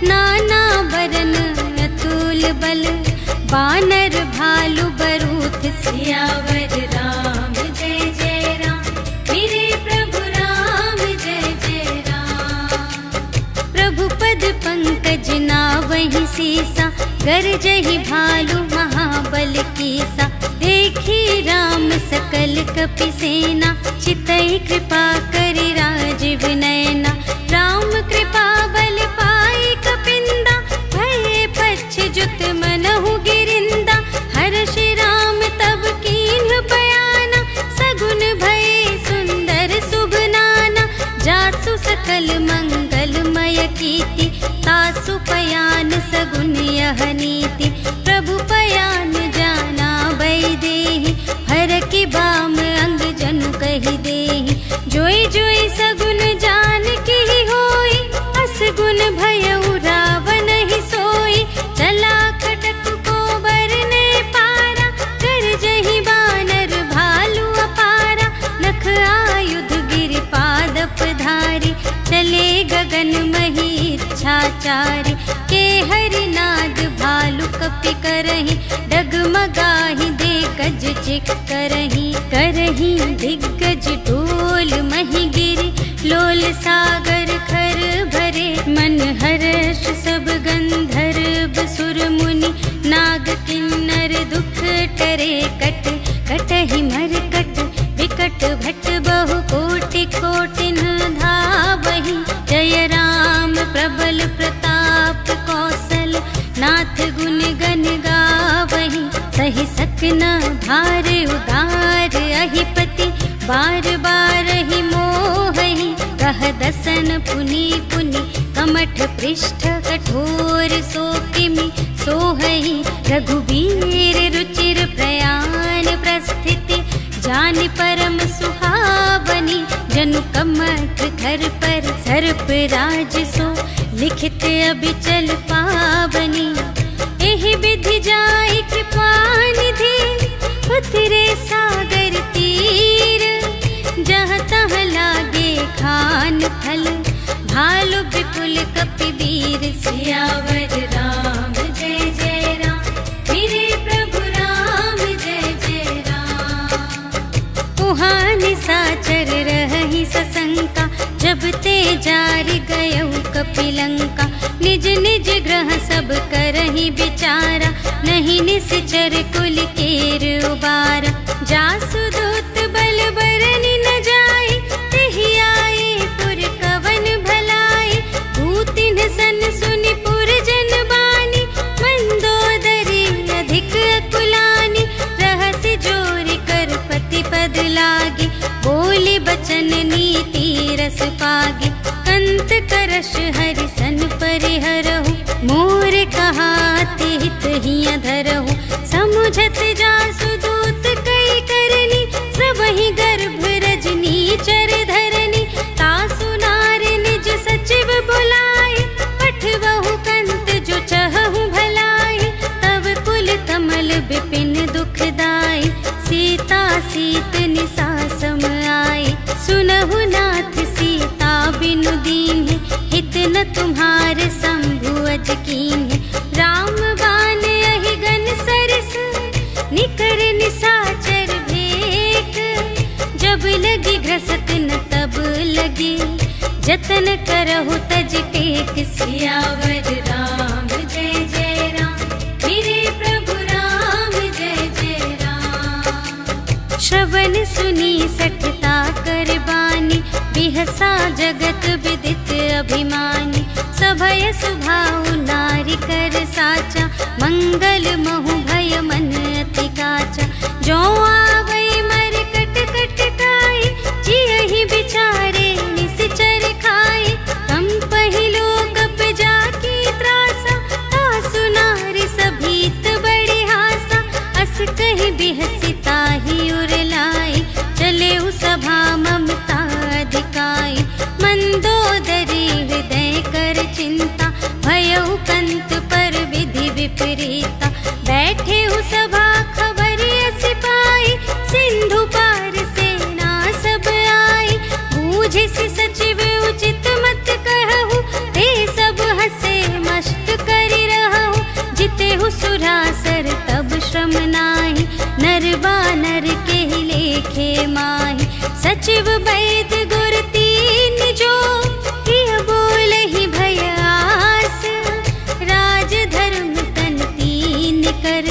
नाना बरन अतुल बल, बानर भालु बरूथ। सियावर राम जय जय राम, मेरे प्रभु राम जय जय राम। प्रभु पद पंकज नावहि सीसा, गरजहि भालु महाबल कीसा। देखी राम सकल कपि सेना, चितई कृपा करि राजीव नयना। राम कृपा बल पाई कपिंदा, भये पच्छ जुत मनहु गिरिंदा। हर्षि राम तब कीन्ह बयाना, सगुन भये सुंदर शुभ नाना। जासु सकल मंगलमय कीर्ति, तासु पयान सगुन यह नीति। प्रभु पयान जाना बैदेहि, हर की बाम अंग जनु कहि देहि। जोई जोई सगुन जान की होई, असगुन भयउ रावण ही सोई। चला कटक को बरने पारा, कर जहि बानर भालु अपारा। नख आयुध गिरि पादप धारी, चले गगन मही इच्छाचारी। के हरिनाद भालु कपि करहि, डगमगाहि दे गज चिक करहि। करहि दिग्गज ढोल मही गिरि, लोल सागर खर भरे। मन हर्ष सब गंधर्व सुर मुनि, नाग किन्नर दुख टरे। कट कटहि मरकट विकट भट, बहु कोटि कोटिन धावहि। जय राम प्रबल प्रताप कौशल, नाथ गुण गण गावहि। सहि सकना भार उदार अहिपति, बार बार ही मोहि। प्रसन्न पुनि पुनि कमठ पृष्ठ कठोर सो किमि सोहहि रघुबीर रुचिर प्रयाण प्रस्थिति जानि परम सुहावनी जनु कमठ धर पर सर्प राज सो लिखित अबिचल पावनी एहि विधि जाय कृपा निधि उतरे सागर तीर जहाँ तहाँ लागे खान फल भालु विपुल कपिवीर सियावर राम जय जय राम मेरे प्रभु राम जय जय राम। उहाँ निशाचर रहहि सशंका जब ते जार गयउ कपिलंका निज निज ग्रह सब करहि विचारा नहीं निश्चर कुल केर उबारा जासु दूत बल बरनि न जाय तेहि आए पुर कवन भलाई भूतिन सन सुनि पुर जन बानी मंदोदरी अधिक अकुलानी रहस्य जोरि कर पति पद लागे बोली बचन नीति रस पागे कंत करश हरि सन परिहरहु मोर कहाते हित हिया धरहु समुझत जासु दूत कई करनी सबहि गर्भ रजनी चर धरनी तासु नार निज सचिव बुलाए पठवहु कंत जो चहहु भलाई तब कुल कमल विपिन दुखदाई सीता सीत निसा सम आए सुनहु नाथ सीता बिनु दीन्हि हित न तुम्हार शंभु अज कीन्हि राम बान अहि गन सरस निकर निशाचर भेक जब लगी घ्रसत न तब लगी जतन करहु तज टेक सियावर राम जय जय राम मेरे प्रभु राम जय जय राम। श्रवण सुनी सठता कर बानी बिहसा जगत विदित अभिमानी सभय सुभाउ नारी कर साचा मंगल महु भय मन अति काचा जो आवै मर कट कट काई जियहि बिचारे निश्चर खाए कम पहिलो कप जाकी त्रासा तासु नारी सभीत बड़े हासा अस कहि बिहसिता ही उरलाई चले सभा ममता अधिकाई मंदोदरी हृदय कर चिंता भयउ कंत पर विधि विपरीता बैठे सभा खबर सिपाही सिंधु पार सेना सब आई बूझे से सचिव उचित मत कहु ते सब हसे मस्त करि रहु जितेहु सुरासर तब श्रम नाही नर बानर के लेखे माही सचिव वैद गुर तीन जो प्रिय बोलहि भय आस राज धर्म तन तीन कर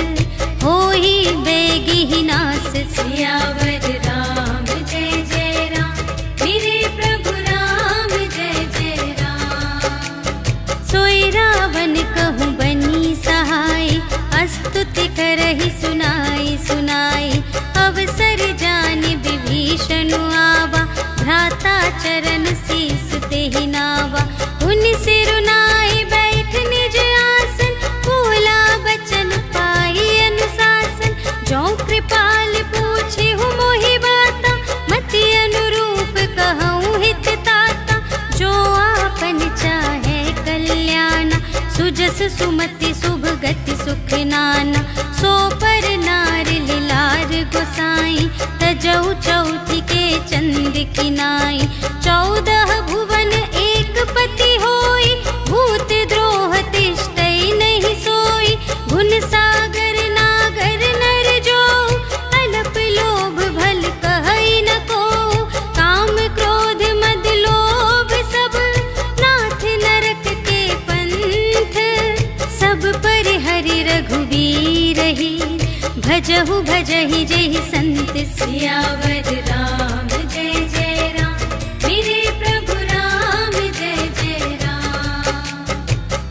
होहि बेगी नास सियावर राम जय जय राम मेरे प्रभु राम जय जय राम। सोई रावण कहूँ बनी सहाय स्तुति करहि सुनाई सुनाई अवसर जानि विभीषण आवा भ्राता चरण शीस तेहि नावा उनि सिरुनाई बैठ निज आसन बोला बचन पाई अनुशासन जो कृपाल पूछे हूँ मोहि बाता मति अनुरूप कहूँ हित ताता जो आपन चाहे कल्याण सुजस सुमति शुभ गति सुख नाना सो पर नार लिलार गोसाई तजौ चौथी के चंद किनाई 14 भुवन एक पति होई भूत द्रोह तिष्ठै नहीं सोई गुण सागर नागर नर जो अलप लोभ भल कहै न को काम क्रोध मद लोभ सब नाथ नरक के पंथ सब पर हरि रघुबीर ही भजहु भजहि जेहि संत सियावर राम जय जय राम मेरे प्रभु राम जय जय राम।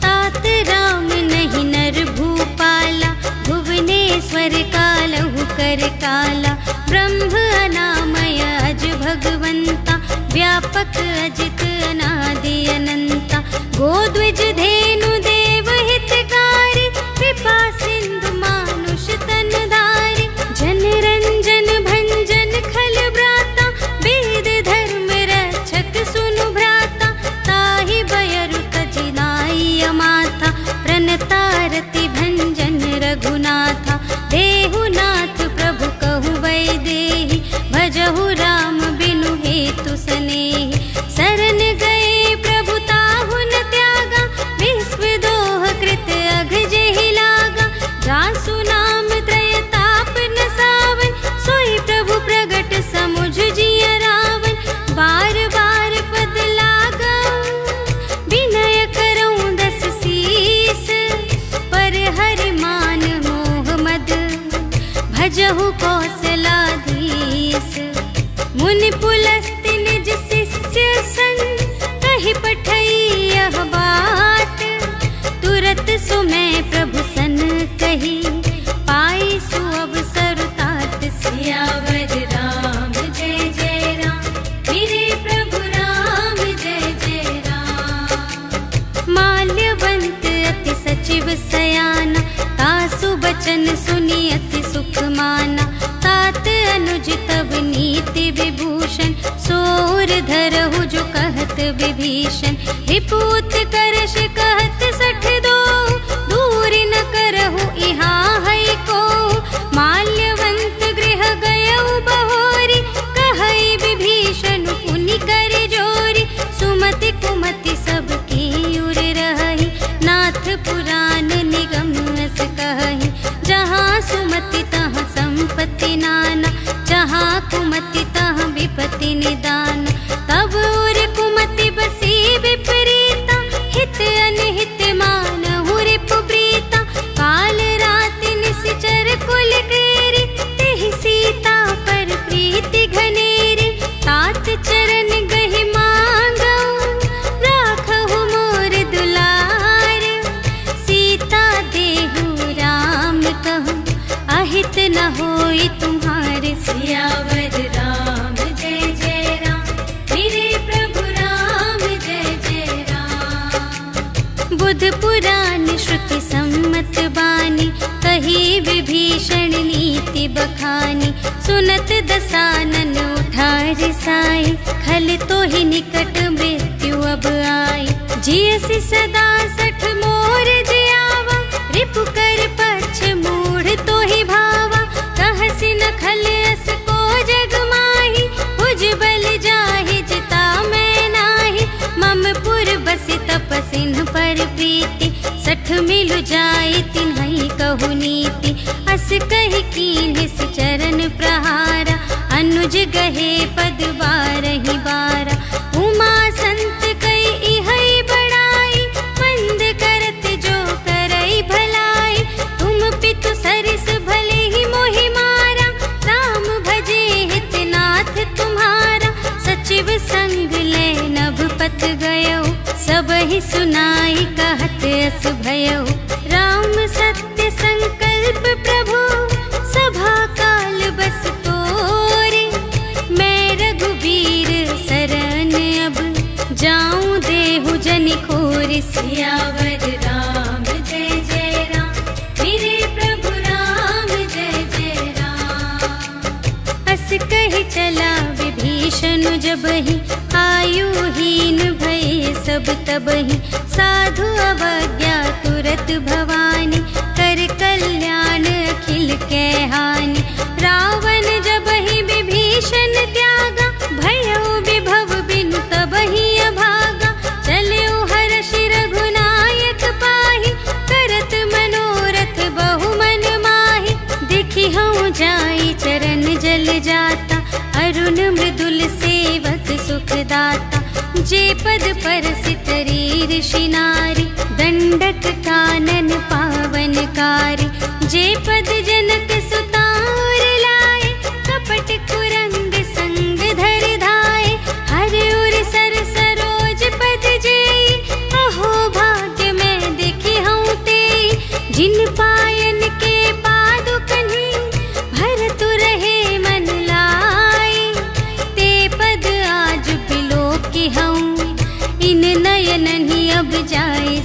तात राम नहीं नर भूपाला भुवनेश्वर कालहु कर काला ब्रह्म अनामय अज भगवंता व्यापक अजित निज धेनु देव हितकारी, कृपा सिंधु मानुष तन धारी। जन रंजन भंजन खल ब्राता, वेद धर्म रक्षक सुनु भ्राता। ताहि बयरु तजि नाई अमाथा, प्रणतारति भंजन रघुनाथा। देहु नाथ प्रभु कहु वैदेही, भजहु राम बिनु हेतु सनेही। शरण गए प्रभु ताहु न त्यागा, विश्व दोह कृत अघ जेहि लागा। जासु नाम त्रय ताप न सावन, सोई प्रभु प्रगट समुझ जिय रावण। बार बार पद लागा, विनय करऊं दस सीस। पर हरि मान मोह मद, भजहु कौशलाधीश। मुनि पुलस्त्य निज शिष्य संग, कहि पठई यह बात। तुरत सुमय प्रभु सन कही, पाई सुअवसर तात। सियावर राम जय जय राम, मेरे प्रभु राम जय जय राम। माल्यवंत अति सचिव सयाना, तासु बचन सुनि अति सुख माना। तात अनुज तब नीति विभूषण, सोर धरहु जो कहत विभीषण। रिपुत करश कहत सठ दो, दूर न करहु इहाँ है को। माल्यवंत गृह गयउ बहोरी, कहई विभीषण पुनि कर जोरी। सुमति कुमति सब की उर रही, नाथ पुराण निगम अस कहई। जहाँ सुमति तहाँ संपत्ति नाना, जहाँ कुमति तहाँ विपत्ति निदान। तब उर कुमति बसी विपरीता, हित अनहित मानहु रिपु प्रीता। काल रात निश्चर कुल केरी, तेहि सीता पर प्रीति घनेरी। तात चरण गहि मांगऊ, राखहु मोर दुलार। सीता देहु राम कहूँ, अहित न होई तुम्हारे। सियावर राम जय जय राम, मेरे प्रभु राम जय जय राम। बुध पुराण श्रुति सम्मत बानी, कही विभीषण नीति बखानी। सुनत दसानन उठा रिसाई, खल तो ही निकट मृत्यु अब आई। जियसि सदा सठ मोर जियावा, रिपु कर पक्ष मूढ़ तो ही भावा। कहसि न खल अस को जग माही, भुज बल जाहि जिता मैं नाही। मम पुर बसि तपसिन पर प्रीति, सठ मिलु जाई तिन्हई कहु नीति। अस कहि कीन्हिस चरण प्रहारा, अनुज गहे पद बारहि बारा। उमा संत कई इहै बड़ाई, मंद करत जो करई भलाई। तुम पितु सरिस भले ही मोहि मारा, राम भजे हित नाथ तुम्हारा। सचिव संग ले नभ पत गयो, सबहि सुनाई कहत अस भयो। राम सत्य संकल्प प्रभु, सभा काल बस तोरे। मैं रघुबीर शरण अब, जाऊं देहु जनि खोरि। सियावर राम जय जय राम, मेरे प्रभु राम जय जय राम। अस कहि चला विभीषण जबहि, आयुहीन भये सब तबहि। साधु अवज्ञा तुरत भवानी, कर कल्याण अखिल कै हानि। रावण जबहि विभीषण त्यागा, भयउ विभव बिनु तबहि अभागा। चलऊ हर्षि रघुनायक पाहि, करत मनोरथ बहु मन माहि। देखि हऊँ जाई चरण जल जाता, अरुण मृदुल सेवक सुखदाता। जे पद परसित ऋषि नारी, दंडक कानन पावनकारी। जे पद जनक सुतार लाए, कपट कुरंग संग धर धाए। हर उर सर सरोज पद जेई, अहो भाग्य मैं देखी हूँ तेई। जिन पायन के पादुकन्हि, भरतु रहे मन लाए। ते पद आज बिलोकी हूँ, इन नयन ही अब जाए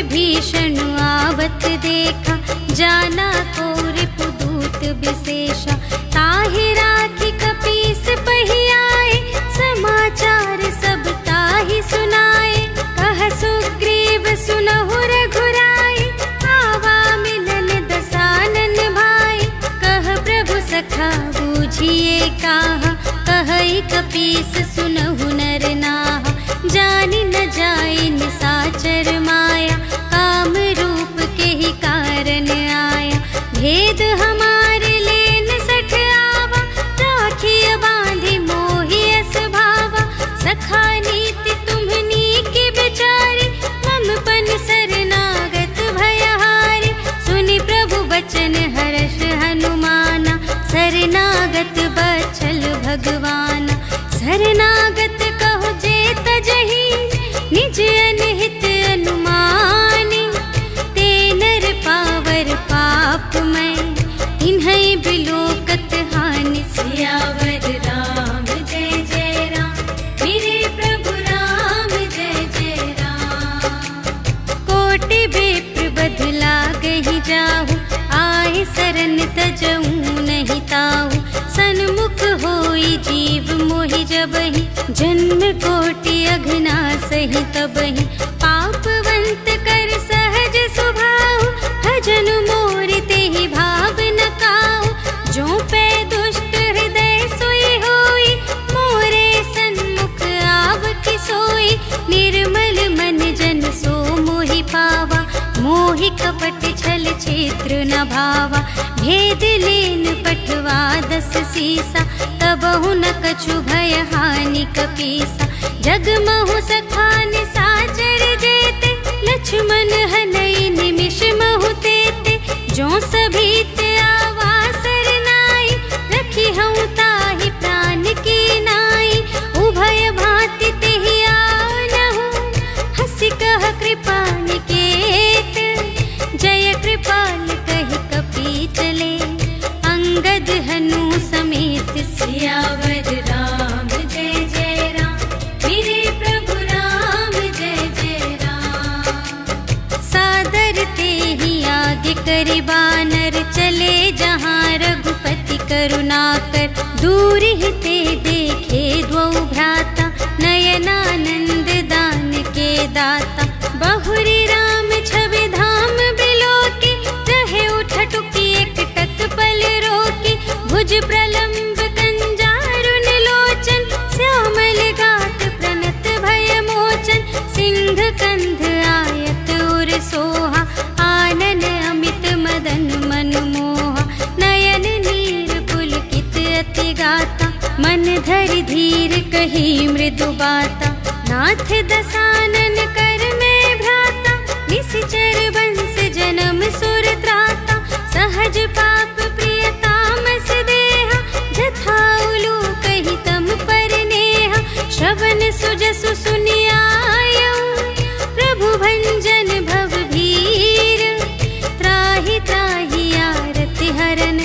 विभीषण आवत देखा, जाना को रिपुदूत विशेषा। ताहि राखी कपीस पहियाए, समाचार सब ताहि सुनाए। कह सुग्रीव सुनहु रघुराई, आवा मिलन दसानन भाई। कह प्रभु सखा बूझिए काहा, कहई कपीस सुनहु नर नाहा। जानि न जाय निसाचर माया, काम रूप के ही कारण आया। भेद हमारे लेन सठ आवा, राखिय बांधि मोहि अस भावा। सखा नीति तुम्हनी की बिचारी, मम पन शरणागत भयहारी। सुनि प्रभु बचन हर्ष हनुमाना, शरणागत बचल भगवाना। शरणागत कहो जे तजहि, निज अनहित अनुमानी। ते नर पावर पाप मैं, तिन्है बिलोकत हानि। सियावर राम जय जय राम, मेरे प्रभु राम जय जय राम। कोटि विप्र बध लागहि जाहु, आए शरण तजऊ नहीं ताहु। सन्मुख होई जीव मोहि जबहि, जन्म कोटि अघना सही तबहि। पापवंत कर सहज स्वभाव, भजन मोर तेहि भाव न काऊ। जो पै दुष्ट हृदय सोई होई, मोरे सन्मुख आवति सोई। निर्मल मन जन सो मोहि पावा, मोहि कपट छल क्षेत्र न भावा। भेद लेन पठवा दस सीसा, तबहु न कछु भय हानि कपीसा। जगमहु सखा निसाचर जेते, लक्ष्मण हनई निमिष महु तेते। जो सभीत आवा सरनाई, रखी हूँ ताहि प्राण की नाई। उभय भांति तेहि आनहु, हंसी कह कृपा निकेत। जय कृपाल कहि कपी चले, अंगद हनु समेत। सियावर राम जय जय राम, मेरे प्रभु राम जय जय राम। सादर तेहि आगे करि बानर, चले जहाँ रघुपति करुणाकर। दूर ही ते देखे द्वौ भ्राता, नयनानंद दान के दाता। बहुरी राम छवि धाम बिलोकी, रहे उठटुकी एकटक पल रोकी। भुज प्रलंब कंजारुन लोचन, श्यामल गात प्रणत भय मोचन। सिंह कंध आयत उर सोहा, आनन अमित मदन मनमोहा। नयन नीर पुलकित अति गाता, मन धरि धीर कही मृदु बाता। नाथ दसानन कर में भ्राता, निश्चर वंश जन्म सुर त्राता। सहज पाप प्रिय तामस देहा, जथा उलू कही तम पर नेहा। श्रवण सुजसु सुनियायऊ, प्रभु भंजन भव भीर। त्राहि त्राहि आरति हरन,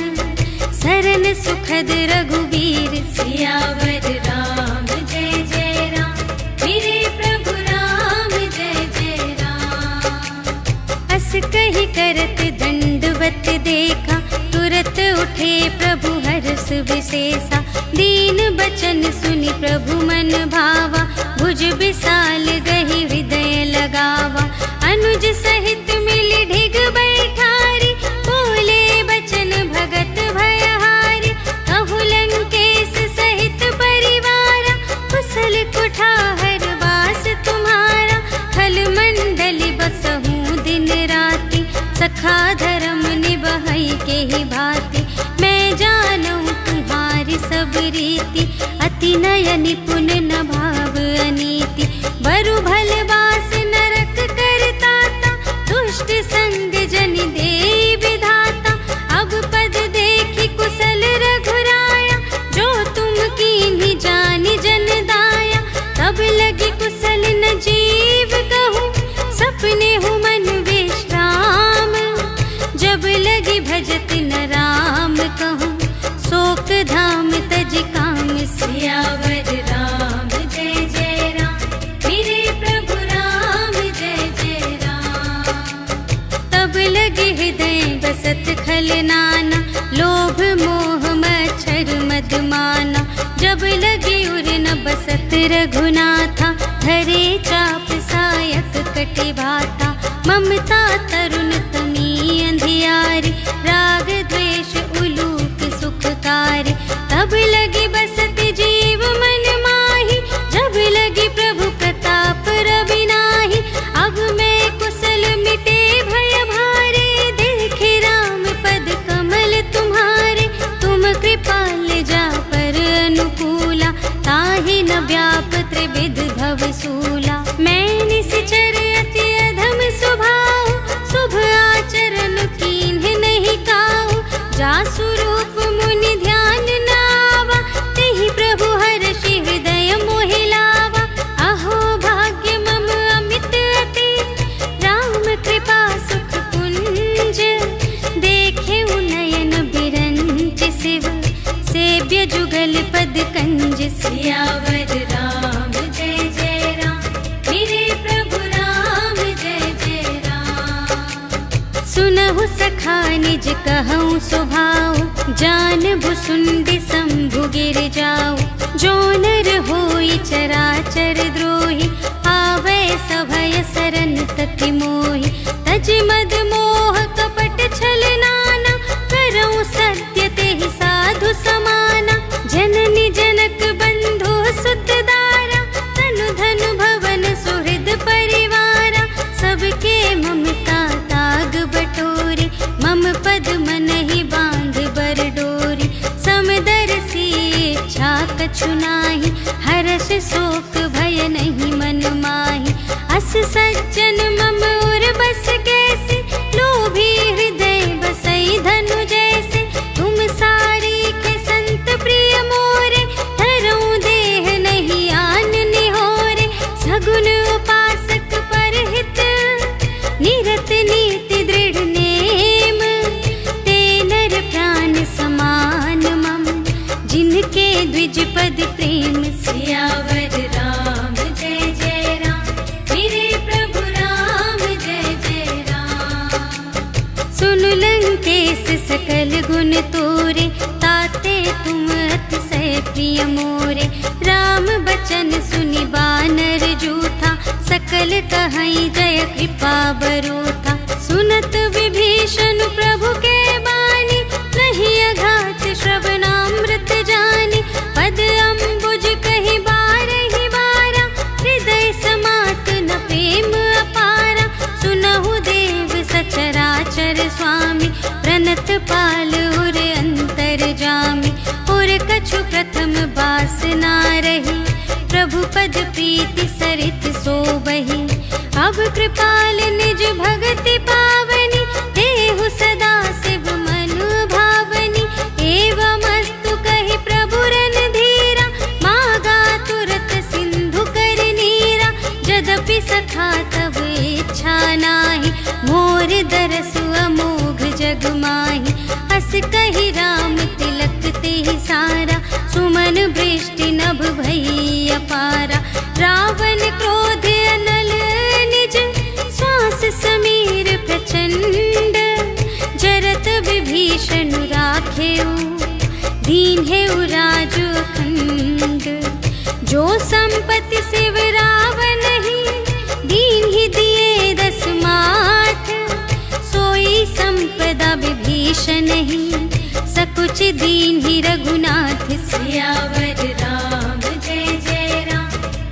सरन सुखद रघुबीर। सियावर राम जय जय राम, मेरे प्रभु राम जय जय राम। अस कहि करत दंडवत देखा, तुरत उठे प्रभु हर्ष विशेषा। दीन बचन सुनि प्रभु मन भावा, भुज विशाल गहि हृदय लगावा। अनुज सहित मिलि ढिग बैठारी, बोले बचन भगत भयहारी। कहु लंकेश सहित परिवारा, कुशल कुठार वास तुम्हारा। खल मंडली बसहु दिन राति, सखा धर्म निबहई के ही भांति। मैं जानूं तुम्हारी सब रीति, अति नय निपुण न भाव अनीति। बरु भल बास नरक करताता, दुष्ट संग जन देई विधाता। अब पद देखि कुशल रघुराया, जो तुम कीन्ही जानि जन दाया। तब लगी कुशल न जीव कहूँ, सपने हूँ मन विश्राम। जब लगी भजत न राम कहूँ, शोक धाम तज काम। सियावर राम जय जय राम, मेरे प्रभु राम जय जय राम। छल नाना, लोभ मोह मच्छर मदमाना। जब लगे उर न बसत रघुनाथा, धरे चाप सायक कटे भाता। ममता तरुण तमी अंधियारी, राग द्वेष उलूक सुखकारी। तब लगी बसत जीव मन माही, जब लगी प्रभु प्रताप रवि नाही। अब मैं कुशल मिटे भय भारे, देखे राम पद कमल तुम्हारे। तुम कृपाल जा पर अनुकूला, ताहि न व्याप त्रिविध भव सूला। मैं निश्चर अति अधम स्वभाव, शुभ आचरण कीन्ह नहीं काहू। जासु रूप मुनि ध्यान न आवा, तेहि प्रभु हर्षि हृदय मोहि लावा। अहो भाग्य मम अमित अति, राम कृपा सुख कुंज। देखे नयन बिरंच शिव, सेव्य जुगल पद कंज। सियावर राम जय जय राम, मेरे प्रभु राम जय जय राम। सुनहु सखा निज कहूँ स्वभाव, जानबु सुंदि शंभु गिर जाऊ। जो नर होई चराचर द्रोही, आवे सभय सरन तति मोहि। तज मद मोह कपट छल नाना, करऊँ सत्य तेहि साधु समाना। जननी जनक बंधु सुत दारा, तनु धनु भवन सुहृद परिवारा। सबके ममता ताग बटोरे, मम पद मन ही बांध बर डोरी। समदर्शी इच्छा कछु नाही, हर्ष शोक भय नहीं मन माही। अस सज्जन मम उर बस कैसे, लोभी हृदय बसई धनु जैसे। तुम सारी के संत प्रिय मोरे, धरऊँ देह नहीं आन निहोरे। सगुन उपासक परहित, निरत नीति दृढ़ नेम। ते नर प्राण समान मम, जिनके द्विज पद प्रेम। सियावर राम जय जय राम, मेरे प्रभु राम जय जय राम। सुन लंकेश सकल गुण तोरे, ताते तुम अतिशय प्रिय मोरे। राम बचन सुनि बानर जूठा, सकल कहई जय कृपा बरूथा। सुनत विभीषण प्रभु के बानी, नहीं अघात श्रवणामृत जानी। पद अम्बुज कहि बारहि बारा, हृदय समात न प्रेम अपारा। सुनहु देव सचराचर स्वामी, प्रणत पाल उर अंतर जामी। उर कछु प्रथम बासना रही, प्रभु पद प्रीति सरित सोबहि। अब कृपाल निज भगति पावनी, देहु सदा शिव मनु भावनी। एवं अस्तु कहि प्रभु रणधीरा, मागा तुरत सिंधु कर नीरा। यद्यपि सखा तब इच्छा नाही, मोर दरसु अमोघ जग माही। अस कहि राम तिलक तेहि सारा, सुमन वृष्टि नभ भई अपारा। रावण क्रोध अनल निज, श्वास समीर प्रचंड। जरत विभीषण राखेउ, दीन्हेउ राजु अखंड। जो संपत्ति शिव रावण ही, दीन्हि दिए 10 माठ। सोई संपदा विभीषण ही, सकुच दीन्हि रघुनाथ। सियावर राम जय जय राम,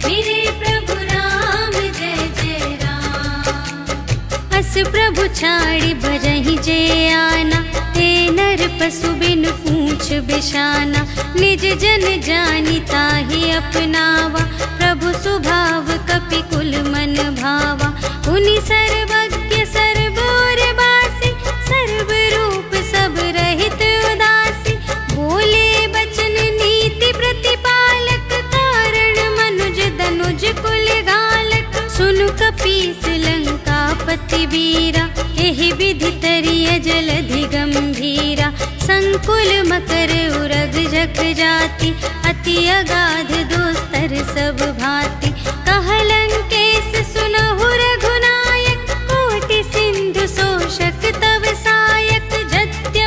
मेरे प्रभु राम जय जय राम। अस प्रभु छाड़ि भजहि जे आना, ते नर पशु बिन पूछ बिशाना। निज जन जानि ताहि अपनावा, प्रभु सुभाव कपि कुल मन भावा। उनि सर्वज्ञ सर्वोर बासी, सर्व रूप सब रहित उदासी। बोले बचन नीति प्रतिपालक, कारण मनुज धनुज कुल घालक। सुनु कपीस लंकापति वीरा, एहि विधि तरिय जलधि गंभीरा। संकुल मकर उरग जग जाति, अति अगाध दुस्तर सब भांति। कह लंकेश सुनहु रघुनायक, कोटि सिंधु शोषक तव सायक। जद्य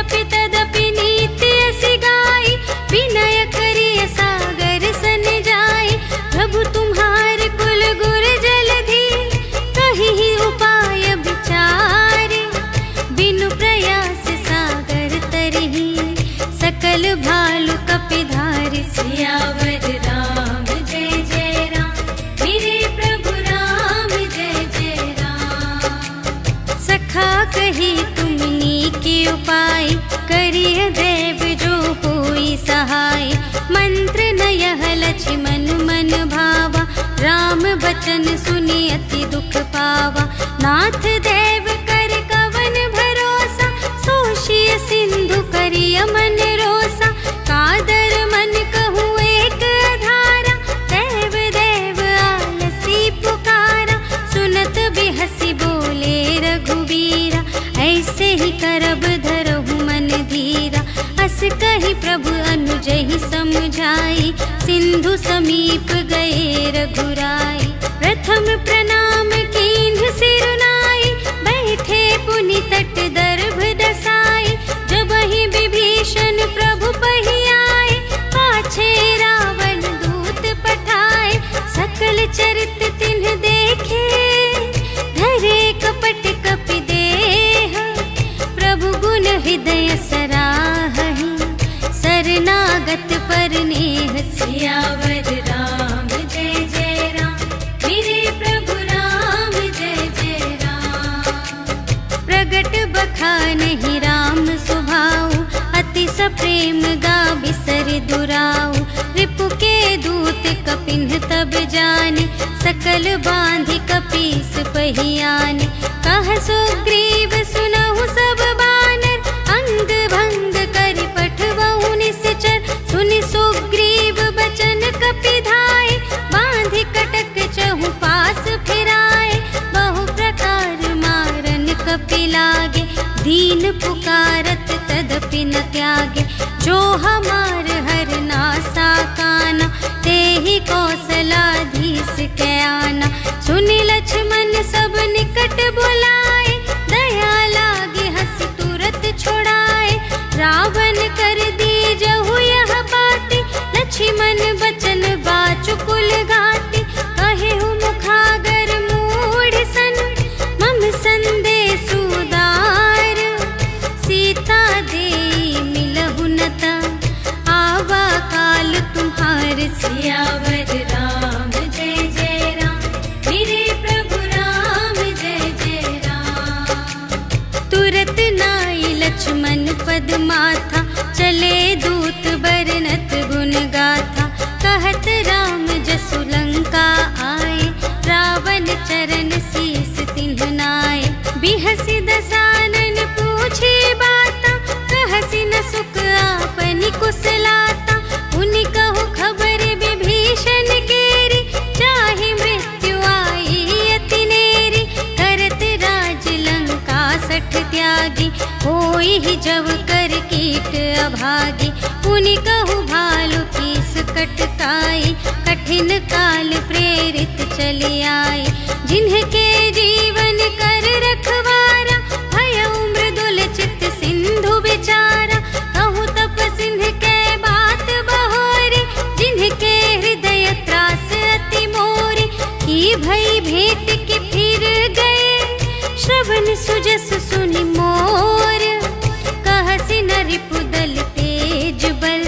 भालु कपिधारी। सियावर राम जय जय राम, मेरे प्रभु राम जय जय राम। सखा कही तुमनी के उपाय, करिय देव जो होई सहाय। मंत्र न यह लक्ष्मण मन भावा, राम बचन सुनि अति दुख पावा। नाथ देव कर कवन भरोसा, सोशिय सिंधु करिय मन रोसा। कादर मन कहूँ एक आधारा, देव देव आलसी पुकारा। सुनत बिहसी बोले रघुबीरा, ऐसे ही करब धरहु मन धीरा। अस कही प्रभु अनुजहि समझाई, सिंधु समीप गए रघुराई। प्रथम प्रणाम कीन्ह सिरुनाई, बैठे पुनि तट दर्भ दसाई। जबहि विभीषण प्रभु पहि आए, पाछे रावण दूत पठाए। सकल चरित तिन्ह देखे, धरे कपट कपि देह। प्रभु गुण हृदय सराहहि, शरणागत पर नेह। सियावर राम जय जय राम, मेरे प्रभु राम जय जय राम। प्रगट बखानहि राम स्वभाव, अति सप्रेम गा बिसरि दुराऊ। रिपु के दूत कपिन्ह तब जाने, सकल बांधि कपीस पहियाने। कह सुग्रीव सुनहु सब बानर, अंग भंग करि पठवहु निश्चर। सुनि सुग्रीव बचन कपिधाय, बांधि कटक चहु पास फिराए। बहु प्रकार मारन कपि लागे, दीन पुकारत तदपि न त्यागे। जो हमार हर नासा काना, तेहि कौशलाधीश के आना। सुनि लक्ष्मण सब निकट बुलाए, दया लागे हंस तुरत छुड़ाए। रावण कर दीजहु यह बाती, लक्ष्मण बचन बाचुकुल घाती। कहेहु मुखागर मूढ़ सन, मम संदेश उदार। सीता देई मिलहु न ता, आवा काल तुम्हार। सियावर राम जय जय राम, मेरे प्रभु राम जय जय राम। तुरत नाई लक्ष्मण पद माथा, चले दूत बरनत गुण गाथा। कहत राम जसु लंका आए, रावण चरण शीस तिन्ह नाए। बिहसि दसानन पूछे बाता, कहसि न सुख आपनि कुशलाता। पुनि कहु खबर विभीषण केरी, चाहि मृत्यु आई अति नेरी। करत राज लंका सठ त्यागी, होई ही जब कर कीट अभागी। पुनि कहु भालु कीस कटकाई, कठिन काल प्रेरित चली आई। जिन्हके जीवन कर रखवारा, भयउ मृदुल चित सिंधु विचारा। कहु तप सिंह के बात बहोरी, जिन्हके हृदय त्रास अति मोरी। की भई भेंट के फिर गए, श्रवण सुजस सुनि मोर। कहसि न रिपुदल तेज बल,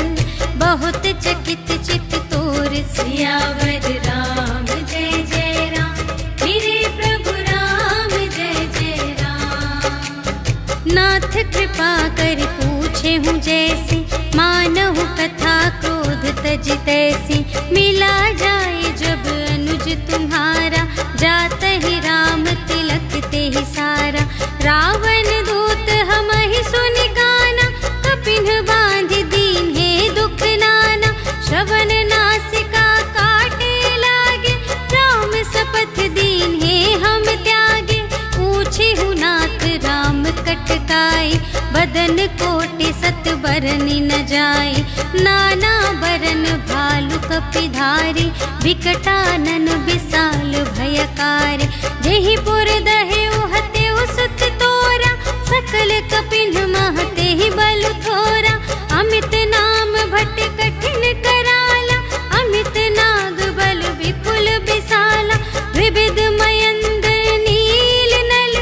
बहुत चकित चित तोर। सियावर राम जय जय राम, मेरे प्रभु राम जय जय राम। नाथ कृपा कर पूछे हूँ जैसी, मानहु कथा क्रोध तज तैसी। मिला जाए जब अनुज तुम्हारा, जात ही राम तिलक ते ही सारा। रावण दूत हमहि सुनि गाना, कपिन्ह बांधि दीन्हे दुख नाना। श्रवण नासिका काटे लागे, राम शपथ दीन्हे हम त्यागे। पूछे हु नाथ राम कटकाई, बदन कोटि सत बरनि न जाई। नाना बरन भालु कपिधारी, विकटानन विशाल भयकारी। जेहि पुर दहेउ हतेउ सुत तोरा, सकल कपिन्ह महते ही बल थोरा। अमित नाम भट कठिन कराला, अमित नाग बल विपुल विशाला। विविध मयंद्र नील नल,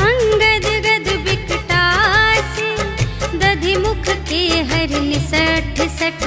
अंगद गद विकटासी। अधिमुख के हरन 60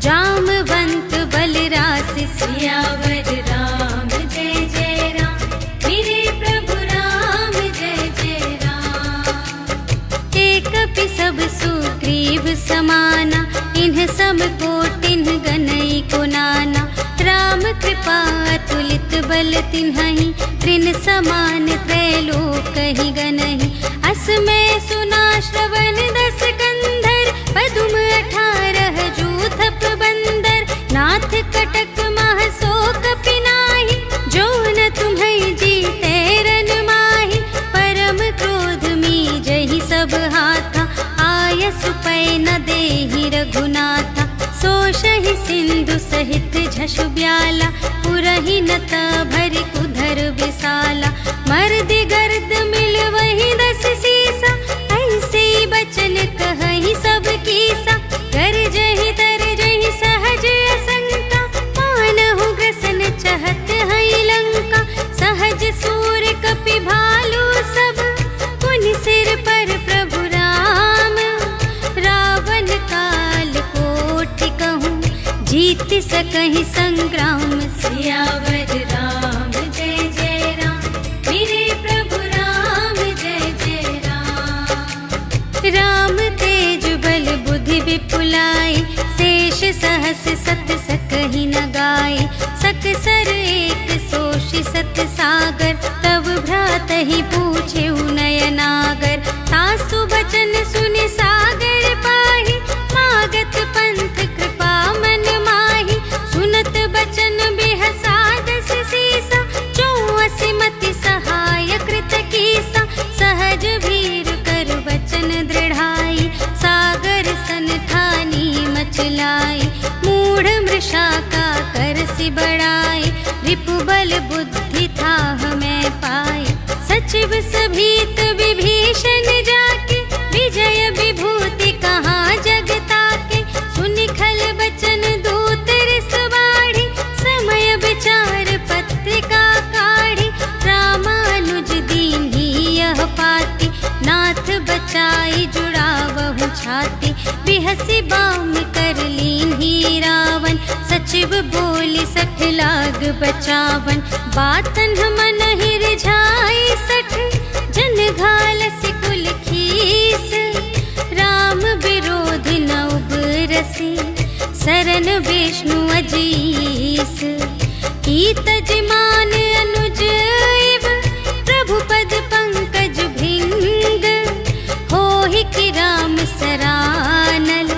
जामवंत बलरास सियावर राम जय जय राम, मेरे प्रभु राम जय जय राम। एक कपि सब सुग्रीव समाना, इन्ह सम कोटिन गनई को नाना। राम कृपा अतुलित बल तिन्हहि, त्रिन समान त्रैलोक ही गनहि। अस में सुना श्रवण 10 कंधर, पदुम 18 जूथप बंदर। नाथ कटक मह सो कपि नाहि, जो न तुम्हें जीते रन माहि। परम क्रोध मी जहि सब हाथा, आयसु पै न देहि रघुनाथा। सोषहि सिंधु सहित झषु ब्याला, पुरहि नत भरि कुधर विसाला। मर्दि गर्द मिल वही 10 सीसा, ऐसे बचन कहहि सब कीसा। गरजहि तरजहि सहज असंका, मानहु ग्रसन चहत हई लंका। सहज सूर कपि भालू सब, पुनि सिर पर प्रभु राम। रावण काल कोटि कहूँ, जीत सकहि संग्राम। सियावर राम जय जय राम, मेरे प्रभु राम जय जय राम। राम तेज बल बुद्धि विपुलाई, शेष सहस सत सकहि न गाय। सकसर एक सोषि सत सागर, तब भ्रातहि पूछे नयनागर। तासु बचन सुनि सागर पाहि, मागत पंथ कृपा मन माहि। सुनत बचन बिहसा 10 सीसा, 84 मति सहाय कृत कीसा। सहज भीर कर बचन दृढ़ाई, सागर सन ठानी मचलाई। मूढ़ मृषा का करसि बढ़ाई, रिपु बल बुद्धि थाह मैं पाई। सचिव सभीत विभीषण जाके, विजय विभूति कहाँ जगता के। सुनि खल बचन दूत रिस बाढ़ी, समय विचार पत्रिका काढ़ी। रामानुज दीन्ही यह पाती, नाथ बचाई जुड़ावहु छाती। बिहसि बाम कर लीन्ही रावण, सचिव बोली 60 लाग बचावन। बातन मन ही रिझाई 60, जन घालसि कुल खीस। राम विरोध न उबरसि, शरण विष्णु अजीस। कीत जिमान अनुज इव, प्रभु पद पंकज भृंग। होहि कि राम सरानल,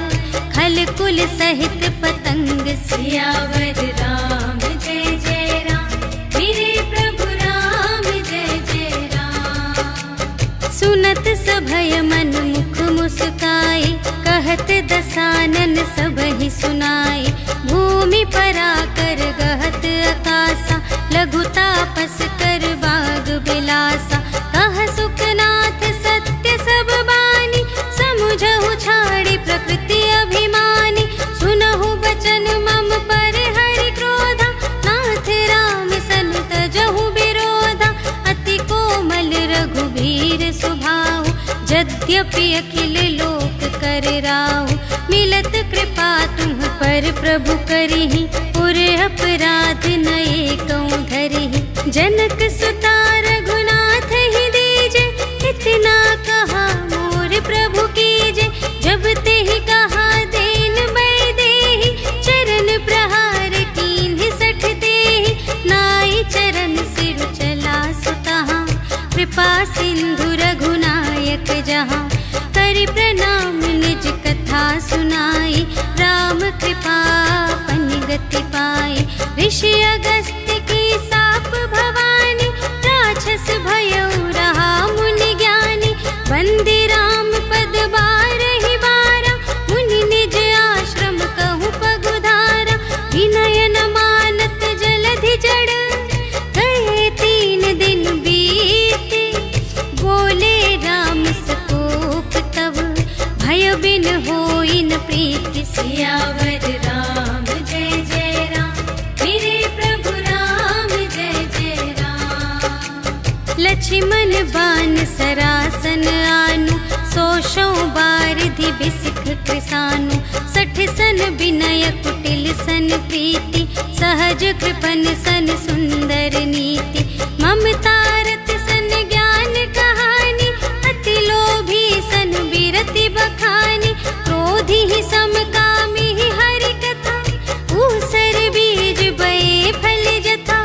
खल कुल सहित पतंग। सियावर राम जय जय राम, मेरे प्रभु राम जय जय राम। सुनत सभय मन मुख मुस्काई, कहत दसानन सबहि सुनाई। भूमि पराकर गहत आकासा, लघु तापस कर बाग बिलासा। कह सुखनाथ सत्य सब बानी, समुझहु छाड़ी प्रकृति अभिमानी। सुनहु बचन मम पर हरि क्रोधा, नाथ राम सन तजहु विरोधा। अति कोमल रघुबीर सुभाऊ, यद्यपि अखिल लोक कर राहु। मिलत कृपा तुम पर प्रभु करिहि, पुर अपराध न एकौ धरिहि। जनक सुता रघुनाथ ही दीजे, इतना कहा मोर प्रभु कीजे। जब तेहि कहा देन मैं देहि, चरण प्रहार कीन्हि 60 देहि। नाई चरण सिर चला सुतहाँ, कृपा सिंधु रघुनायक जहाँ। करि प्रणाम निज कथा सुनाई, राम कृपा पनि गति पाई। ऋषि अगस्त्य की साप भवानी, राक्षस भयउ रहा मुनि ज्ञानी। बंदी राम पद बारहि बारा, मुनि निज आश्रम कहु पगुधारा। विनय न मानत जलधि जड़, गए 3 दिन बीते। बोले राम सकोप तब, भय बिन होई न प्रीति। सियावर राम जय जय राम, मेरे प्रभु राम जय जय राम। लक्ष्मण बान सरासन आनु, 100 बार समाधि बिसिख कृसानु, 60 सन विनय कुटिल सन प्रीति, सहज कृपन सन सुंदर नीति, ममता रत सन ज्ञान कहानी, अति लोभी सन बिरति बखानी, क्रोधी ही समकामी ही हरि कथा, ऊसर बीज बये फल जथा,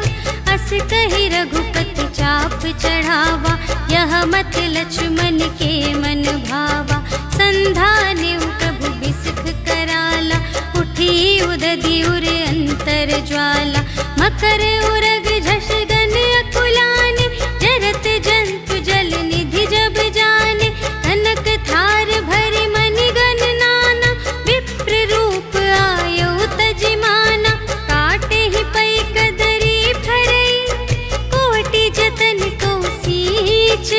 अस कहि रघुपति चाप चढ़ावा, यह मत लक्ष्मण के मन भावा, संधाने प्रभु बिसिख कराला, उठी उदधि उर अंतर ज्वाला, मकर उरग झष गन अकुलान, जरत जंतु जल निधि जब जाने, कनक थार भरि मनि गण नाना, विप्र रूप आयो तजिमाना, काटे ही पै कदरी फरई, कोटि जतन को सींच,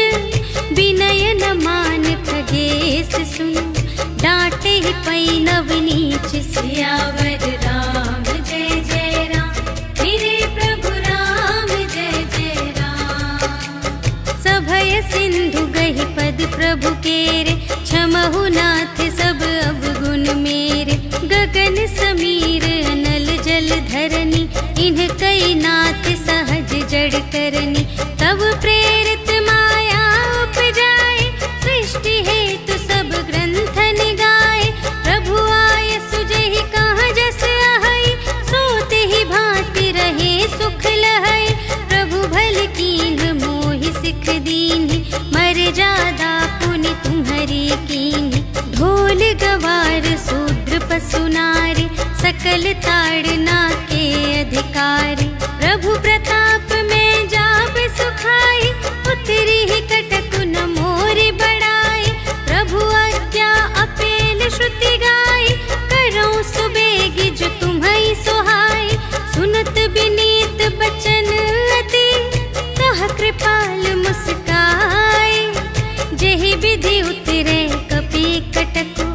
विनय न मान खगेश सुन, डांटे ही पै नव नीच। सियावर राम जय जय राम, मेरे प्रभु राम जय जय राम। सभय सिंधु गहि पद प्रभु केरे, क्षमहु नाथ सब अवगुण मेरे, गगन समीर अनल जल धरनी, इन्ह कई नाथ सहज जड़ करनी, तब प्रेरित माया उपजाए, सृष्टि हेतु सब ग्रंथ निगाए, प्रभु आय सुजहि कहाँ जस आहई, सोते ही भांति रहे सुख लहै, प्रभु भल कीन्ह मोहि सिख दीन्हि, मर्यादा पुनि तुम्हरी कीन्हि, ढोल गवार शूद्र पशु नारी, सकल ताड़ना के अधिकारी, प्रभु प्रताप में जाप सुखाई, उतरी ही कटक न मोरि बड़ाई, प्रभु आज्ञा अपेल श्रुति गाई, करऊं सुबेगी जो तुम्हई सोहाई, सुनत विनीत बचन अति, कह कृपाल मुस्काई, जेहि विधि उतरे कपि कटकु,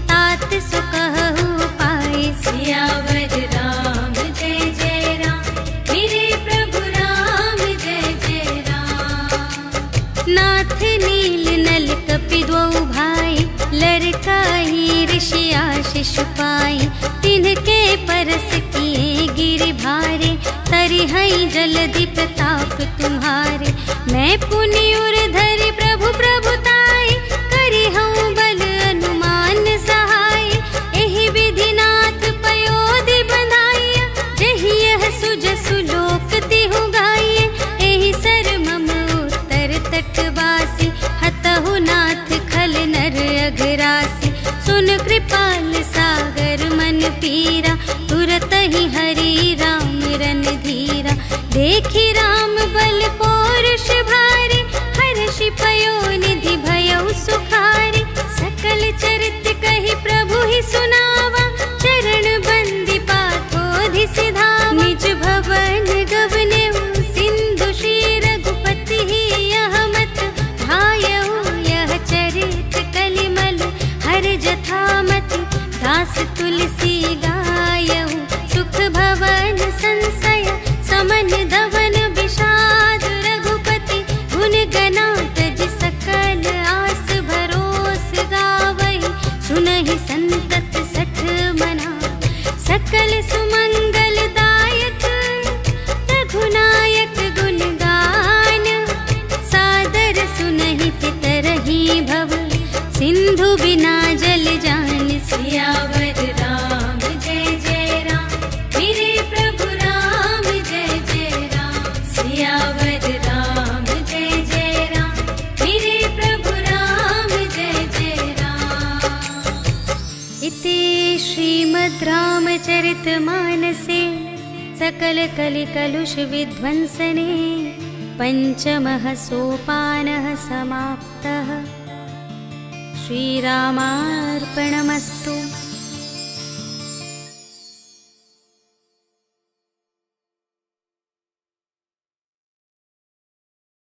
तात सो कहु पाई। सियावर राम जय जय राम, मेरे प्रभु राम जय जय राम। नाथ नील नल कपि द्वौ भाई, लरकाई ऋषि आशीष पाई, तिनके परस किए गिरि भारे, तरिहई जलधि प्रताप तुम्हारे, मैं पुनि उर धरि प्रभु प्रभुताई, करिहऊँ बल अनुमान सहाय, एहि विधि नाथ पयोधि बंधाइया, जहि यह सुजसु लोक तिहु गाइए, एहि सर मम उत्तर तटवासी, हतहु नाथ खल नर अघरासी, सुन कृपाल सागर मन पीरा, तुरत ही हरि राम रन धीरा, देखि राम बल पौरुष भारी, हर्षि पयोनिधि भयउ सुखारी, सकल चरित कहि प्रभु ही सुनावा, चरण बंदी पाथोधि सिधावा, निज भवन गवनेउ सिंधु श्री रघुपति ही यह मत भायउ, यह चरित कलिमल हर जथामति, दास तुलसी गायउ, सुख भवन संशय समन धवन विषाद, रघुपति गुण गना तज सकल आस भरोस गावहि, सुनहि संतत सठ मना, सकल सुमंगल दायक रघुनायक गुण गान, सादर सुनहि पितरहि भव, सिंधु बिना जल जान। सियावर राम जय जय राम, मेरे प्रभु राम जय जय राम। सियावर राम जय जय राम, मेरे प्रभु राम जय जय राम। इति श्रीमद् रामचरितमानसे सकल कलिकलुष विध्वंसने, पंचमः सोपानः समाप्तः। श्रीरामार्पणमस्तु।